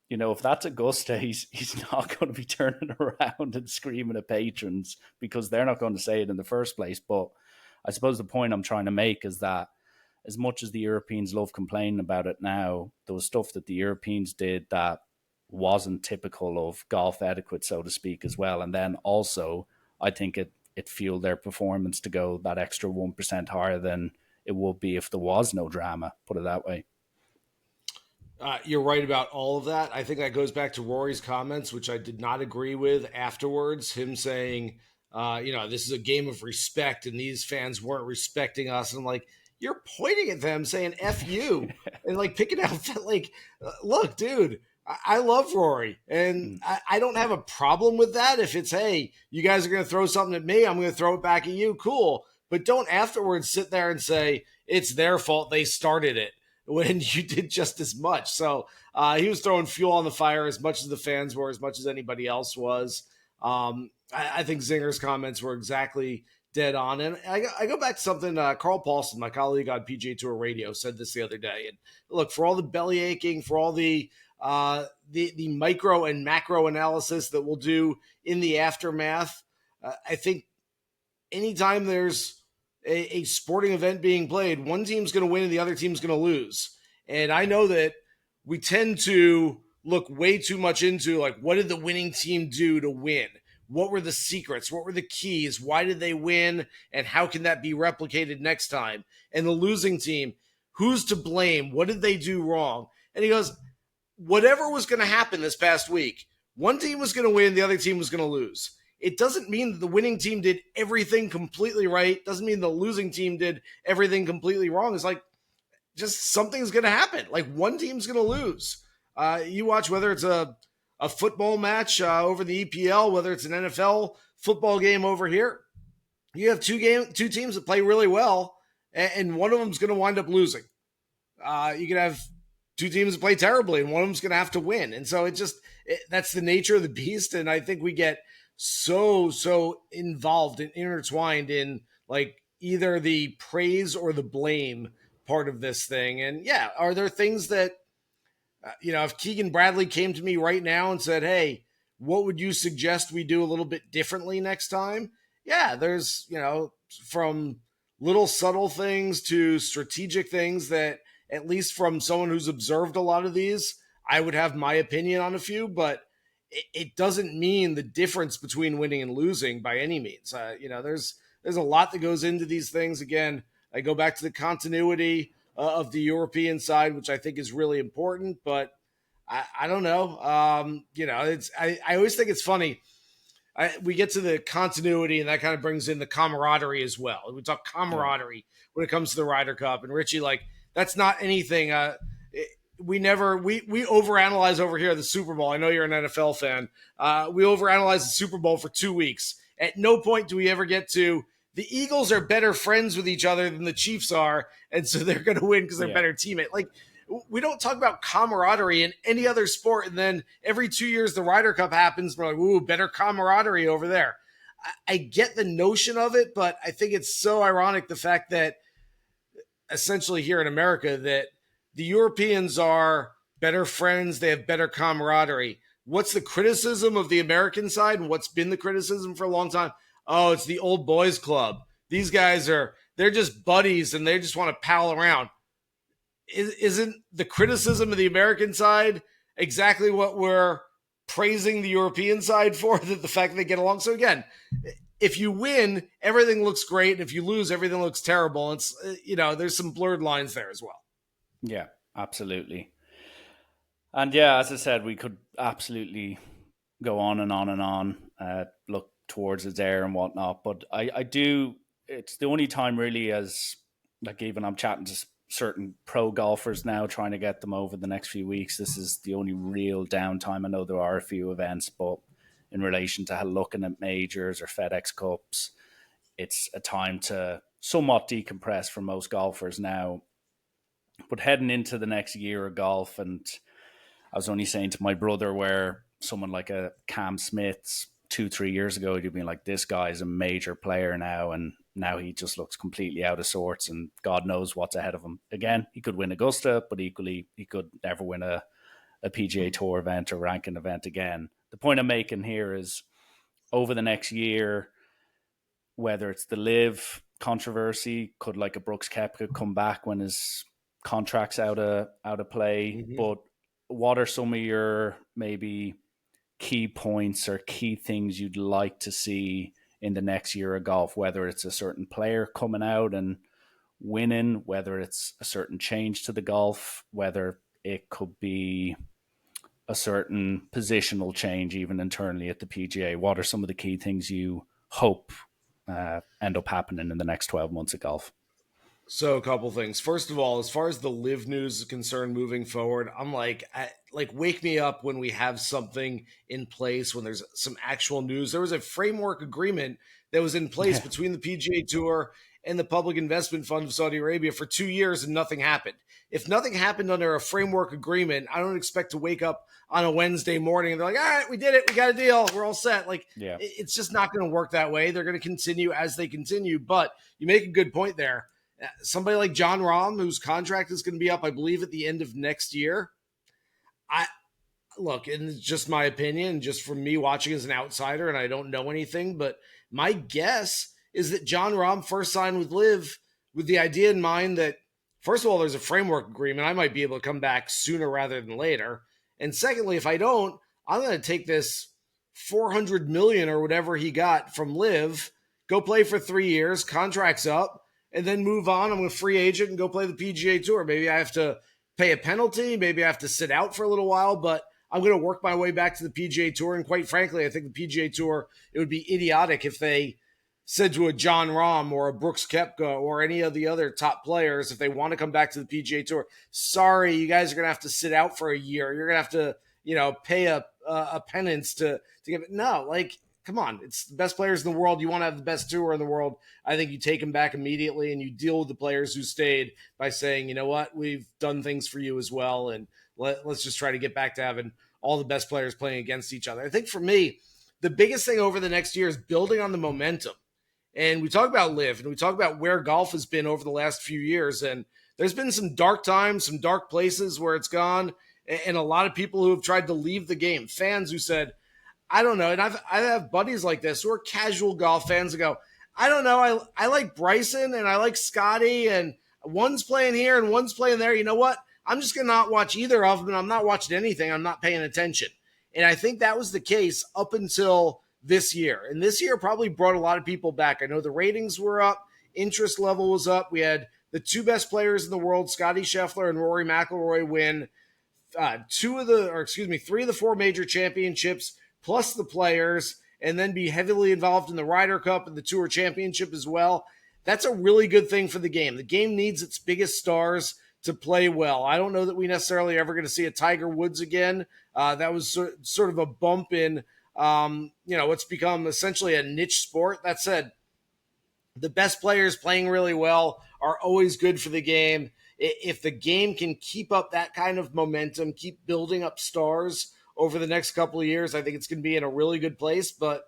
if that's Augusta, he's not going to be turning around and screaming at patrons because they're not going to say it in the first place. But I suppose the point I'm trying to make is that as much as the Europeans love complaining about it now, there was stuff that the Europeans did that wasn't typical of golf etiquette, so to speak, as well. And then also, I think it fueled their performance to go that extra 1% higher than it would be if there was no drama, put it that way. You're right about all of that. I think that goes back to Rory's comments, which I did not agree with afterwards. Him saying, this is a game of respect and these fans weren't respecting us. And I'm like, you're pointing at them saying F you and like picking out that, like, look, dude, I love Rory and I don't have a problem with that. If it's, hey, you guys are going to throw something at me, I'm going to throw it back at you. Cool. But don't afterwards sit there and say it's their fault. They started it when you did just as much. So he was throwing fuel on the fire as much as the fans were, as much as anybody else was. I think Zinger's comments were exactly dead on. And I go back to something Carl Paulson, my colleague on PGA Tour Radio, said this the other day. And look, for all the belly aching, for all the micro and macro analysis that we'll do in the aftermath, I think anytime there's a sporting event being played, one team's going to win and the other team's going to lose. And I know that we tend to look way too much into, like, what did the winning team do to win? What were the secrets? What were the keys? Why did they win? And how can that be replicated next time? And the losing team, who's to blame? What did they do wrong? And he goes, whatever was going to happen this past week, one team was going to win, the other team was going to lose. It doesn't mean that the winning team did everything completely right. Doesn't mean the losing team did everything completely wrong. It's like, just something's going to happen. Like, one team's going to lose. You watch whether it's a football match over the EPL, whether it's an NFL football game over here. You have two teams that play really well, and one of them's going to wind up losing. You can have two teams that play terribly, and one of them's going to have to win. And so that's the nature of the beast. And I think we get so involved and intertwined in, like, either the praise or the blame part of this thing. And yeah, are there things that, if Keegan Bradley came to me right now and said, hey, what would you suggest we do a little bit differently next time? Yeah, there's, from little subtle things to strategic things that, at least from someone who's observed a lot of these, I would have my opinion on a few, but it doesn't mean the difference between winning and losing by any means. There's a lot that goes into these things. Again, I go back to the continuity of the European side, which I think is really important, but I don't know. I always think it's funny. We get to the continuity, and that kind of brings in the camaraderie as well. We talk camaraderie when it comes to the Ryder Cup, and Richie, like, that's not anything. We overanalyze over here the Super Bowl. I know you're an NFL fan. We overanalyze the Super Bowl for 2 weeks. At no point do we ever get to the Eagles are better friends with each other than the Chiefs are, and so they're going to win because they're better teammate. Like, we don't talk about camaraderie in any other sport, and then every 2 years the Ryder Cup happens, we're like, ooh, better camaraderie over there. I get the notion of it, but I think it's so ironic the fact that essentially here in America that the Europeans are better friends, they have better camaraderie. What's the criticism of the American side, and what's been the criticism for a long time? Oh, it's the old boys club. These guys they're just buddies and they just want to pal around. Isn't the criticism of the American side exactly what we're praising the European side for? That the fact that they get along. So again, if you win, everything looks great. And if you lose, everything looks terrible. It's, there's some blurred lines there as well. Yeah, absolutely. And yeah, as I said, we could absolutely go on and on and on, look towards his air and whatnot. But I do, it's the only time really, as like, even I'm chatting to certain pro golfers now, trying to get them over the next few weeks. This is the only real downtime. I know there are a few events, but in relation to looking at majors or FedEx Cups, it's a time to somewhat decompress for most golfers now. But heading into the next year of golf, and I was only saying to my brother where someone like a Cam Smith's 2-3 years ago, he'd been like, this guy's a major player now, and now he just looks completely out of sorts, and God knows what's ahead of him. Again, he could win Augusta, but equally he could never win a PGA Tour event or ranking event again. The point I'm making here is over the next year, whether it's the live controversy, could like a Brooks Koepka come back when his contract's out of play? Mm-hmm. But what are some of your maybe key points or key things you'd like to see in the next year of golf? Whether it's a certain player coming out and winning, whether it's a certain change to the golf, whether it could be a certain positional change even internally at the PGA. What are some of the key things you hope end up happening in the next 12 months of golf? So a couple things. First of all, as far as the live news is concerned moving forward, I'm like wake me up when we have something in place, when there's some actual news. There was a framework agreement that was in place between the PGA Tour and the Public Investment Fund of Saudi Arabia for 2 years and nothing happened. If nothing happened under a framework agreement, I don't expect to wake up on a Wednesday morning and they're like, all right, we did it. We got a deal. We're all set. Like, Yeah. it's just not going to work that way. They're going to continue as they continue. But you make a good point there. Somebody like Jon Rahm, whose contract is going to be up, I believe, at the end of next year. I look, and it's just my opinion, just from me watching as an outsider, and I don't know anything, but my guess is that Jon Rahm first signed with Liv with the idea in mind that, first of all, there's a framework agreement. I might be able to come back sooner rather than later. And secondly, if I don't, I'm going to take this $400 million or whatever he got from Liv, go play for 3 years, contract's up, and then move on. I'm a free agent and go play the PGA Tour. Maybe I have to pay a penalty. Maybe I have to sit out for a little while, but I'm going to work my way back to the PGA Tour. And quite frankly, I think the PGA Tour, it would be idiotic if they said to a Jon Rahm or a Brooks Koepka or any of the other top players, if they want to come back to the PGA Tour, sorry, you guys are going to have to sit out for a year. You're going to have to, pay a penance to give it. No, like, come on, it's the best players in the world. You want to have the best tour in the world. I think you take them back immediately and you deal with the players who stayed by saying, you know what, we've done things for you as well. And let's just try to get back to having all the best players playing against each other. I think for me, the biggest thing over the next year is building on the momentum. And we talk about live and we talk about where golf has been over the last few years. And there's been some dark times, some dark places where it's gone. And a lot of people who have tried to leave the game, fans who said, I don't know. And I have buddies like this who are casual golf fans who go, I don't know. I like Bryson and I like Scotty and one's playing here and one's playing there. You know what? I'm just going to not watch either of them. And I'm not watching anything. I'm not paying attention. And I think that was the case up until this year. And this year probably brought a lot of people back. I know the ratings were up. Interest level was up. We had the two best players in the world, Scotty Scheffler and Rory McIlroy, win three of the four major championships, plus the players, and then be heavily involved in the Ryder Cup and the Tour Championship as well. That's a really good thing for the game. The game needs its biggest stars to play well. I don't know that we necessarily are ever going to see a Tiger Woods again. That was sort of a bump in, what's become essentially a niche sport. That said, the best players playing really well are always good for the game. If the game can keep up that kind of momentum, keep building up stars over the next couple of years, I think it's going to be in a really good place. But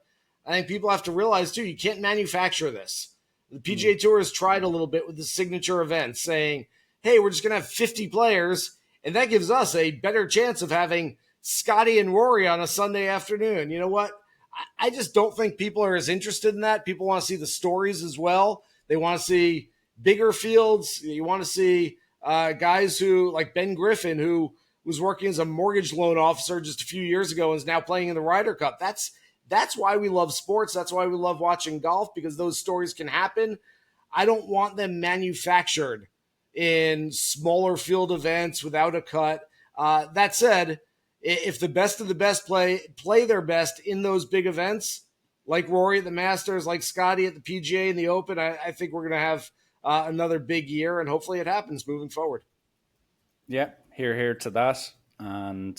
I think people have to realize, too, you can't manufacture this. The PGA Tour has tried a little bit with the signature events, saying, hey, we're just going to have 50 players, and that gives us a better chance of having Scotty and Rory on a Sunday afternoon. You know what? I just don't think people are as interested in that. People want to see the stories as well. They want to see bigger fields. You want to see guys who, like Ben Griffin, who was working as a mortgage loan officer just a few years ago and is now playing in the Ryder Cup. That's why we love sports. That's why we love watching golf, because those stories can happen. I don't want them manufactured in smaller field events without a cut. That said, if the best of the best play their best in those big events, like Rory at the Masters, like Scotty at the PGA and the Open, I think we're going to have another big year, and hopefully it happens moving forward. Yeah, here to that. And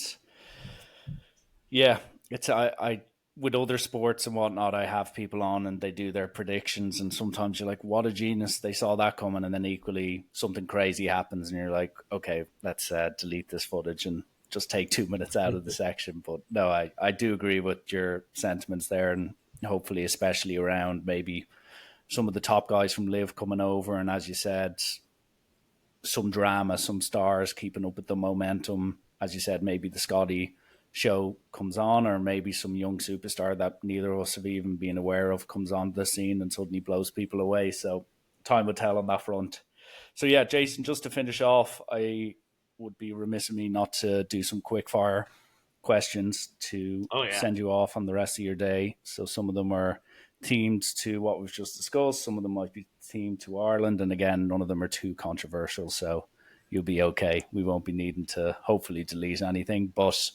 yeah, it's I with other sports and whatnot, I have people on and they do their predictions, and sometimes you're like, "What a genius! They saw that coming," and then equally something crazy happens, and you're like, "Okay, let's delete this footage and just take 2 minutes out of the section." But no, I do agree with your sentiments there, and hopefully, especially around maybe some of the top guys from Live coming over, and as you said, some drama, some stars keeping up with the momentum. As you said, maybe the Scotty show comes on, or maybe some young superstar that neither of us have even been aware of comes onto the scene and suddenly blows people away. So time will tell on that front. So yeah, Jason, just to finish off, I would be remiss of me not to do some quick fire questions to Oh yeah. send you off on the rest of your day. So some of them are themed to what we've just discussed. Some of them might be themed to Ireland. And again, none of them are too controversial. So you'll be okay. We won't be needing to hopefully delete anything. But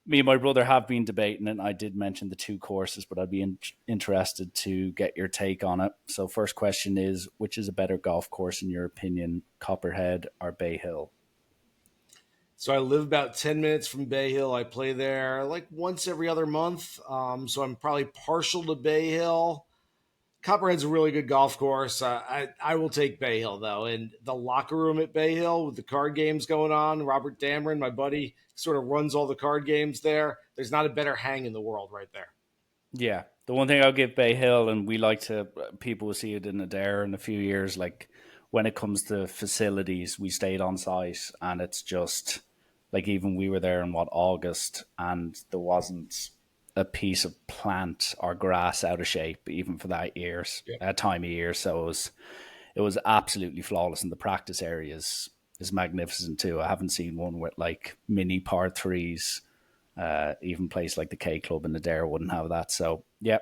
me and my brother have been debating it. And I did mention the two courses, but I'd be interested to get your take on it. So first question is, which is a better golf course in your opinion, Copperhead or Bay Hill? So I live about 10 minutes from Bay Hill. I play there like once every other month. So I'm probably partial to Bay Hill. Copperhead's a really good golf course. I will take Bay Hill, though. And the locker room at Bay Hill with the card games going on, Robert Dameron, my buddy, sort of runs all the card games there. There's not a better hang in the world right there. Yeah. The one thing I'll give Bay Hill, and we like to, people will see it in Adair in a few years, like when it comes to facilities, we stayed on site and it's just like even we were there in August, and there wasn't a piece of plant or grass out of shape, even for that time of year. So it was absolutely flawless, and the practice areas is magnificent too. I haven't seen one with like mini par threes. Even place like the K Club in the Dare wouldn't have that. So yeah,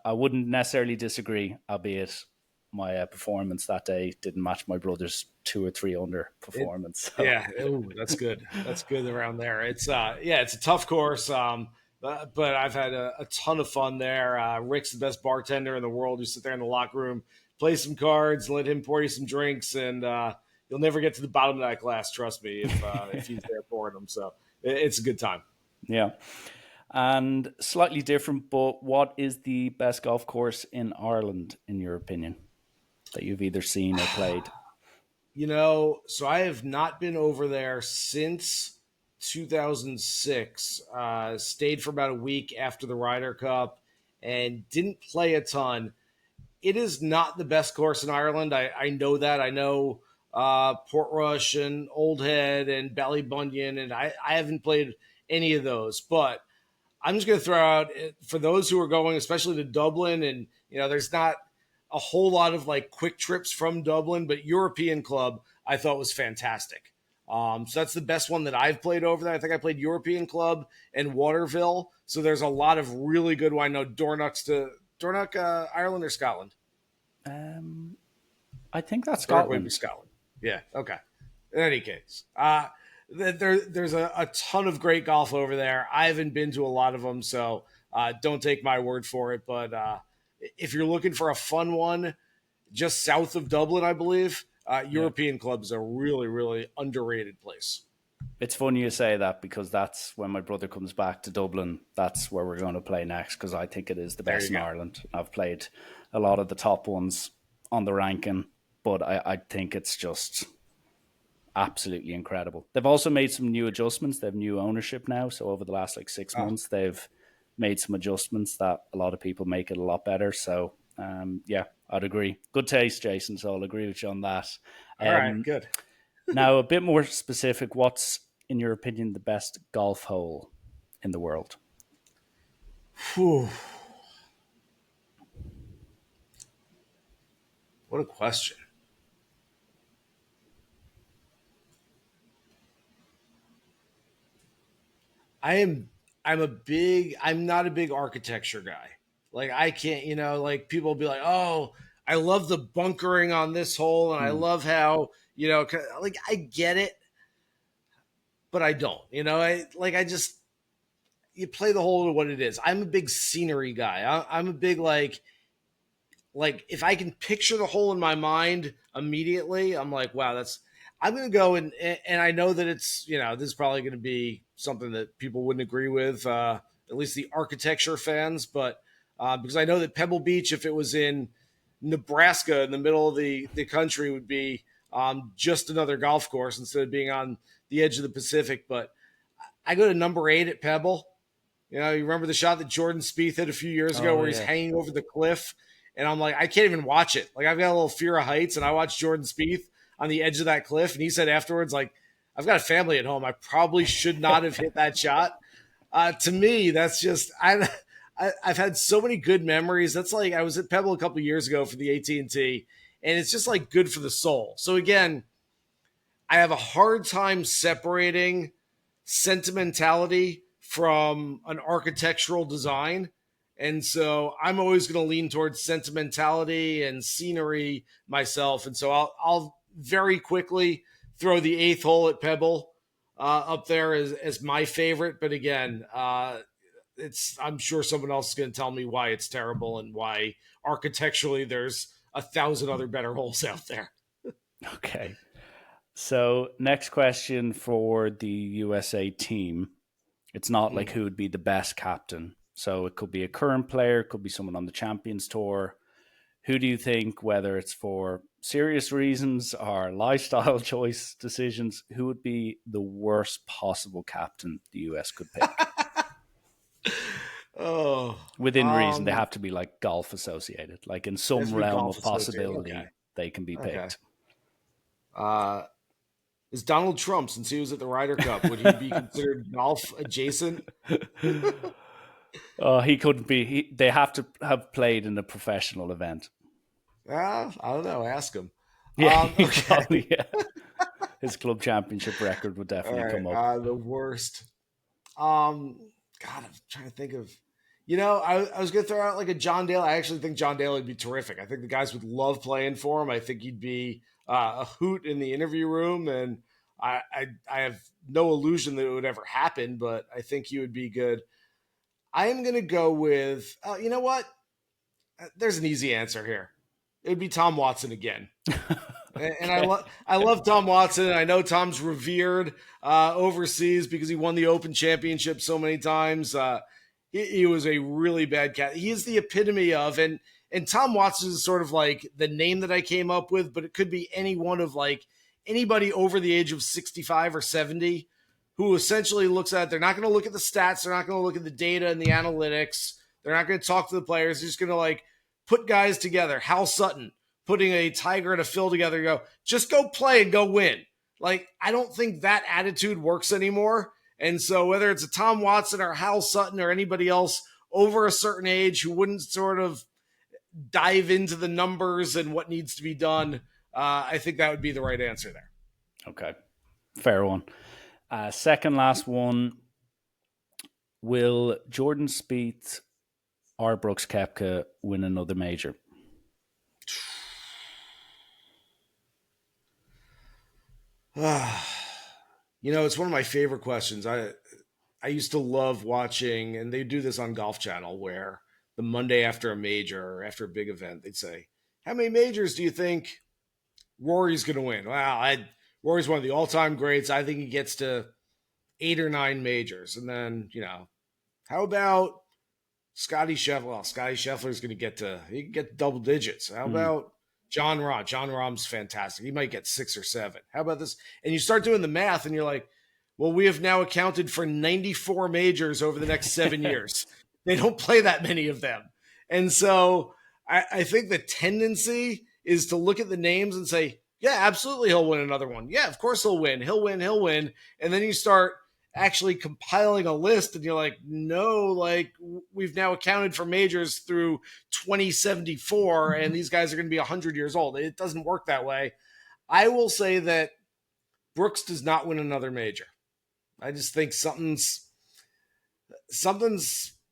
I wouldn't necessarily disagree, albeit my performance that day didn't match my brother's 2 or 3 under performance. So. Yeah, ooh, that's good. That's good around there. It's it's a tough course. But I've had a ton of fun there. Rick's the best bartender in the world. You sit there in the locker room, play some cards, let him pour you some drinks, and you'll never get to the bottom of that glass. Trust me, if he's there pouring them. So it's a good time. Yeah. And slightly different, but what is the best golf course in Ireland, in your opinion, that you've either seen or played? So I have not been over there since 2006. Stayed for about a week after the Ryder Cup and didn't play a ton. It is not the best course in Ireland. I know that. I know Portrush and Old Head and Ballybunion, and I haven't played any of those. But I'm just going to throw out, for those who are going, especially to Dublin, and there's not a whole lot of like quick trips from Dublin, but European Club I thought was fantastic. So that's the best one that I've played over there. I think I played European Club and Waterville. So there's a lot of really good wine. No, Dornoch, Ireland or Scotland? I think that's Scotland. Scotland. Yeah. Okay. In any case, there's a ton of great golf over there. I haven't been to a lot of them, so don't take my word for it. But if you're looking for a fun one, just south of Dublin, I believe, European Club is a really, really underrated place. It's funny you say that, because that's when my brother comes back to Dublin. That's where we're going to play next, because I think it is the best in Ireland. I've played a lot of the top ones on the ranking, but I think it's just absolutely incredible. They've also made some new adjustments. They have new ownership now. So over the last 6 months, they've made some adjustments that a lot of people make it a lot better. So I'd agree. Good taste, Jason. So I'll agree with you on that. All right, good. Now, a bit more specific, what's, in your opinion, the best golf hole in the world? Whew. What a question. I'm not a big architecture guy. Like I can't, like people will be like, "Oh, I love the bunkering on this hole and I love how, like I get it, but I don't. You play the hole to what it is. I'm a big scenery guy. I'm a big like if I can picture the hole in my mind immediately, I'm like, wow, I'm going to go and I know that it's, this is probably going to be something that people wouldn't agree with. at least the architecture fans. But because I know that Pebble Beach, if it was in Nebraska in the middle of the country, would be just another golf course instead of being on the edge of the Pacific. But I go to number 8 at Pebble. You remember the shot that Jordan Spieth hit a few years ago where he's hanging over the cliff? And I'm like, I can't even watch it. Like, I've got a little fear of heights, and I watched Jordan Spieth on the edge of that cliff, and he said afterwards, like, I've got a family at home. I probably should not have hit that shot. To me, that's just I've had so many good memories. That's like I was at Pebble a couple years ago for the AT&T, and it's just like good for the soul. So again, I have a hard time separating sentimentality from an architectural design. And so I'm always going to lean towards sentimentality and scenery myself. And so I'll very quickly throw the 8th hole at Pebble up there as my favorite. But again, I'm sure someone else is going to tell me why it's terrible and why architecturally there's 1,000 other better holes out there. Okay. So next question for the USA team. It's not like who would be the best captain. So it could be a current player, it could be someone on the Champions Tour. Who do you think, whether it's for serious reasons or lifestyle choice decisions, who would be the worst possible captain the US could pick? Within reason, they have to be like golf associated, like in some realm of possibility, they can be picked. Is Donald Trump, since he was at the Ryder Cup, would he be considered golf adjacent? He couldn't be. They have to have played in a professional event. I don't know. Ask him. Yeah, probably, yeah. His club championship record would definitely come up. The worst. God, I'm trying to think of. I was going to throw out like a John Daly. I actually think John Daly would be terrific. I think the guys would love playing for him. I think he'd be a hoot in the interview room, and I have no illusion that it would ever happen, but I think he would be good. I am going to go with, you know what? There's an easy answer here. It would be Tom Watson again. And I love Tom Watson. I know Tom's revered overseas because he won the Open Championship so many times. He was a really bad cat. He is the epitome of, and Tom Watson is sort of like the name that I came up with, but it could be any one of like anybody over the age of 65 or 70 who essentially looks at it. They're not going to look at the stats. They're not going to look at the data and the analytics. They're not going to talk to the players. They're just going to like put guys together. Hal Sutton putting a Tiger and a Phil together, just go play and go win. Like, I don't think that attitude works anymore. And so whether it's a Tom Watson or Hal Sutton or anybody else over a certain age who wouldn't sort of dive into the numbers and what needs to be done, I think that would be the right answer there. Okay. Fair one. Second last one. Will Jordan Spieth or Brooks Koepka win another major? It's one of my favorite questions. I used to love watching, and they do this on Golf Channel, where the Monday after a major or after a big event, they'd say, how many majors do you think Rory's going to win? Wow, Rory's one of the all-time greats. I think he gets to 8 or 9 majors. And then, how about Scotty Scheffler? Well, Scotty Scheffler's going to get double digits. How about John Rahm? John Rahm's fantastic. He might get 6 or 7. How about this? And you start doing the math and you're like, well, we have now accounted for 94 majors over the next 7 years. They don't play that many of them. And so I think the tendency is to look at the names and say, yeah, absolutely he'll win another one. Yeah, of course he'll win. He'll win. He'll win. And then you start actually compiling a list and you're like, no, like we've now accounted for majors through 2074 and these guys are going to be 100 years old. It doesn't work that way. I will say that Brooks does not win another major. I just think something's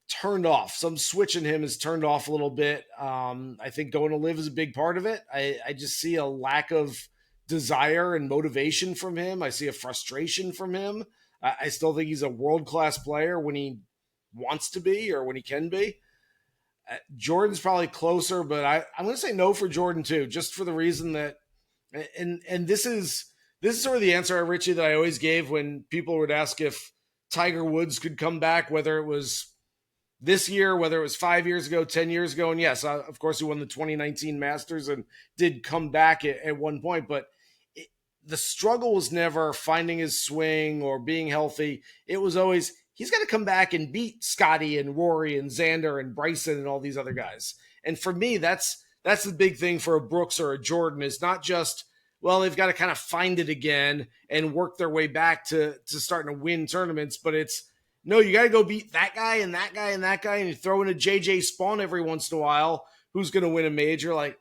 turned off. Some switch in him is turned off a little bit. I think going to live is a big part of it. I just see a lack of desire and motivation from him. I see a frustration from him. I still think he's a world-class player when he wants to be or when he can be. Jordan's probably closer, but I'm going to say no for Jordan too, just for the reason that, and this is sort of the answer, Richie, that I always gave when people would ask if Tiger Woods could come back, whether it was this year, whether it was 5 years ago, 10 years ago. And yes, of course, he won the 2019 Masters and did come back at one point. But the struggle was never finding his swing or being healthy. It was always, he's got to come back and beat Scotty and Rory and Xander and Bryson and all these other guys. And for me, that's the big thing for a Brooks or a Jordan, is not just, well, they've got to kind of find it again and work their way back to starting to win tournaments. But it's, no, you got to go beat that guy and that guy and that guy, and you throw in a JJ Spawn every once in a while, who's going to win a major. Like,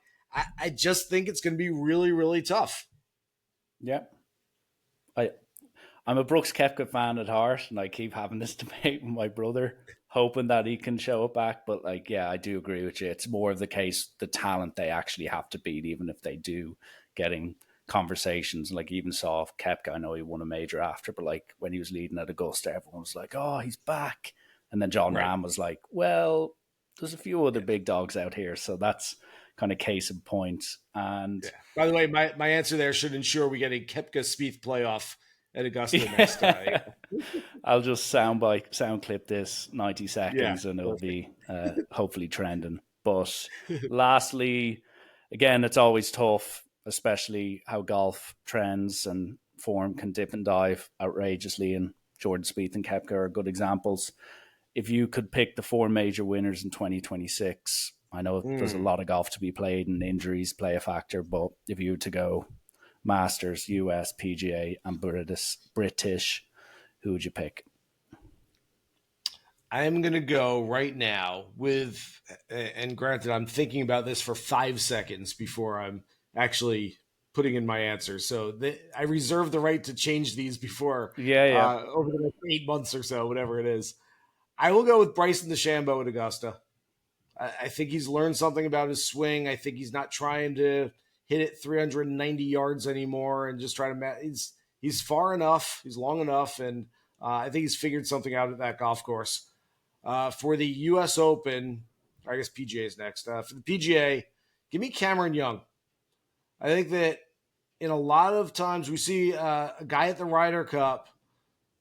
I just think it's going to be really, really tough. Yeah. I'm a Brooks Koepka fan at heart, and I keep having this debate with my brother, hoping that he can show it back. But like, yeah, I do agree with you. It's more of the case, the talent they actually have to beat, even if they do, getting conversations. Like, even saw Koepka, I know he won a major after, but like when he was leading at Augusta, everyone was like, oh, he's back. And then John Ram was like, well, there's a few other big dogs out here. So that's kind of case in point. And by the way, my answer there should ensure we get a Koepka Spieth playoff at Augusta next time. I'll just sound clip this 90 seconds and it'll be hopefully trending. But lastly, again, it's always tough, especially how golf trends and form can dip and dive outrageously. And Jordan Spieth and Koepka are good examples. If you could pick the 4 major winners in 2026, I know there's a lot of golf to be played and injuries play a factor, but if you were to go Masters, US, PGA, and British, who would you pick? I'm going to go right now with, and granted, I'm thinking about this for 5 seconds before I'm actually putting in my answer. So I reserve the right to change these before over the next 8 months or so, whatever it is. I will go with Bryson DeChambeau at Augusta. I think he's learned something about his swing. I think he's not trying to hit it 390 yards anymore and just try to he's far enough, he's long enough, and I think he's figured something out at that golf course. For the U.S. Open, or I guess PGA is next. For the PGA, give me Cameron Young. I think that in a lot of times we see a guy at the Ryder Cup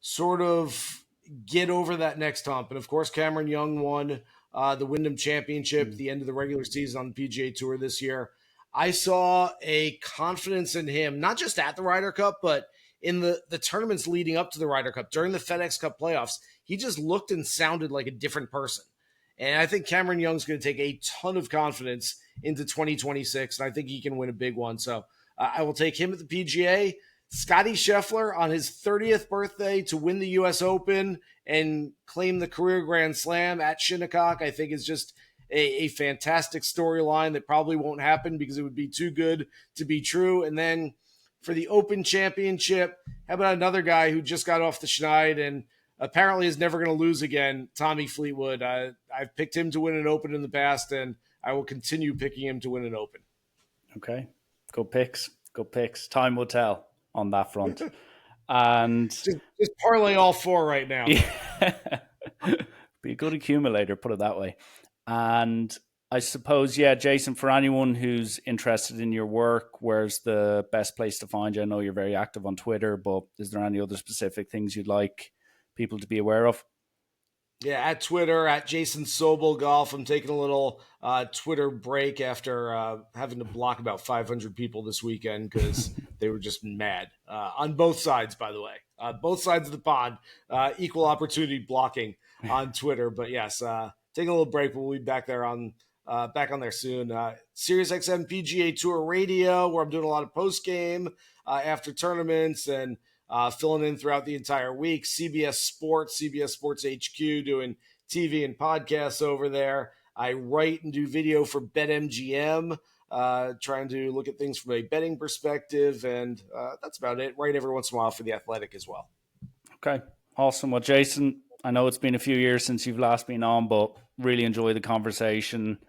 sort of get over that next hump. And of course, Cameron Young won the Wyndham Championship at the end of the regular season on the PGA Tour this year. I saw a confidence in him, not just at the Ryder Cup, but in the tournaments leading up to the Ryder Cup. During the FedEx Cup playoffs, he just looked and sounded like a different person. And I think Cameron Young's going to take a ton of confidence into 2026, and I think he can win a big one. So I will take him at the PGA. Scotty Scheffler on his 30th birthday to win the U.S. Open and claim the career Grand Slam at Shinnecock, I think is just a fantastic storyline that probably won't happen because it would be too good to be true. And then for the Open Championship, how about another guy who just got off the schneid and apparently is never going to lose again, Tommy Fleetwood. I've picked him to win an Open in the past, and I will continue picking him to win an Open. Okay. Good picks. Time will tell on that front. And just parlay all 4 right now. Yeah. Be a good accumulator, put it that way. And I suppose, Jason, for anyone who's interested in your work, where's the best place to find you? I know you're very active on Twitter, but is there any other specific things you'd like people to be aware of? Yeah, at Twitter, at Jason Sobel Golf. I'm taking a little Twitter break after having to block about 500 people this weekend because they were just mad. On both sides, by the way. Both sides of the pond. Equal opportunity blocking on Twitter. But yes, taking a little break. We'll be back there back on there soon. SiriusXM PGA Tour Radio, where I'm doing a lot of post-game after tournaments and filling in throughout the entire week. CBS Sports HQ, doing TV and podcasts over there. I write and do video for BetMGM, trying to look at things from a betting perspective, and that's about it. Write every once in a while for The Athletic as well. Okay, awesome. Well, Jason, I know it's been a few years since you've last been on, but really enjoy the conversation.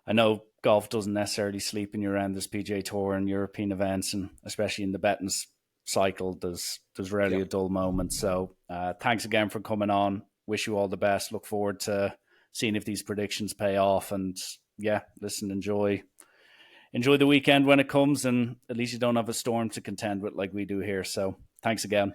I know golf doesn't necessarily sleep in your end. There's PGA Tour and European events, and especially in the betting cycle, there's rarely a dull moment. So thanks again for coming on. Wish you all the best. Look forward to seeing if these predictions pay off. And listen, enjoy the weekend when it comes, and at least you don't have a storm to contend with like we do here. So thanks again.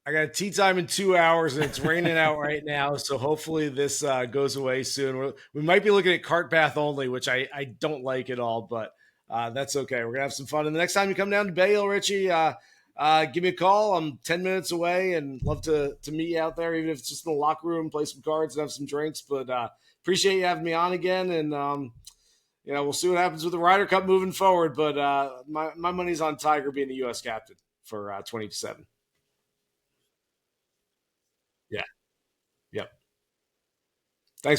I got a tea time in 2 hours, and it's raining out right now. So hopefully this goes away soon. We might be looking at cart path only, which I don't like at all, but that's okay. We're gonna have some fun. And the next time you come down to Bay Hill, Richie, give me a call. I'm 10 minutes away, and love to meet you out there, even if it's just in the locker room, play some cards, and have some drinks. But appreciate you having me on again, and we'll see what happens with the Ryder Cup moving forward. But my money's on Tiger being the U.S. captain for 27.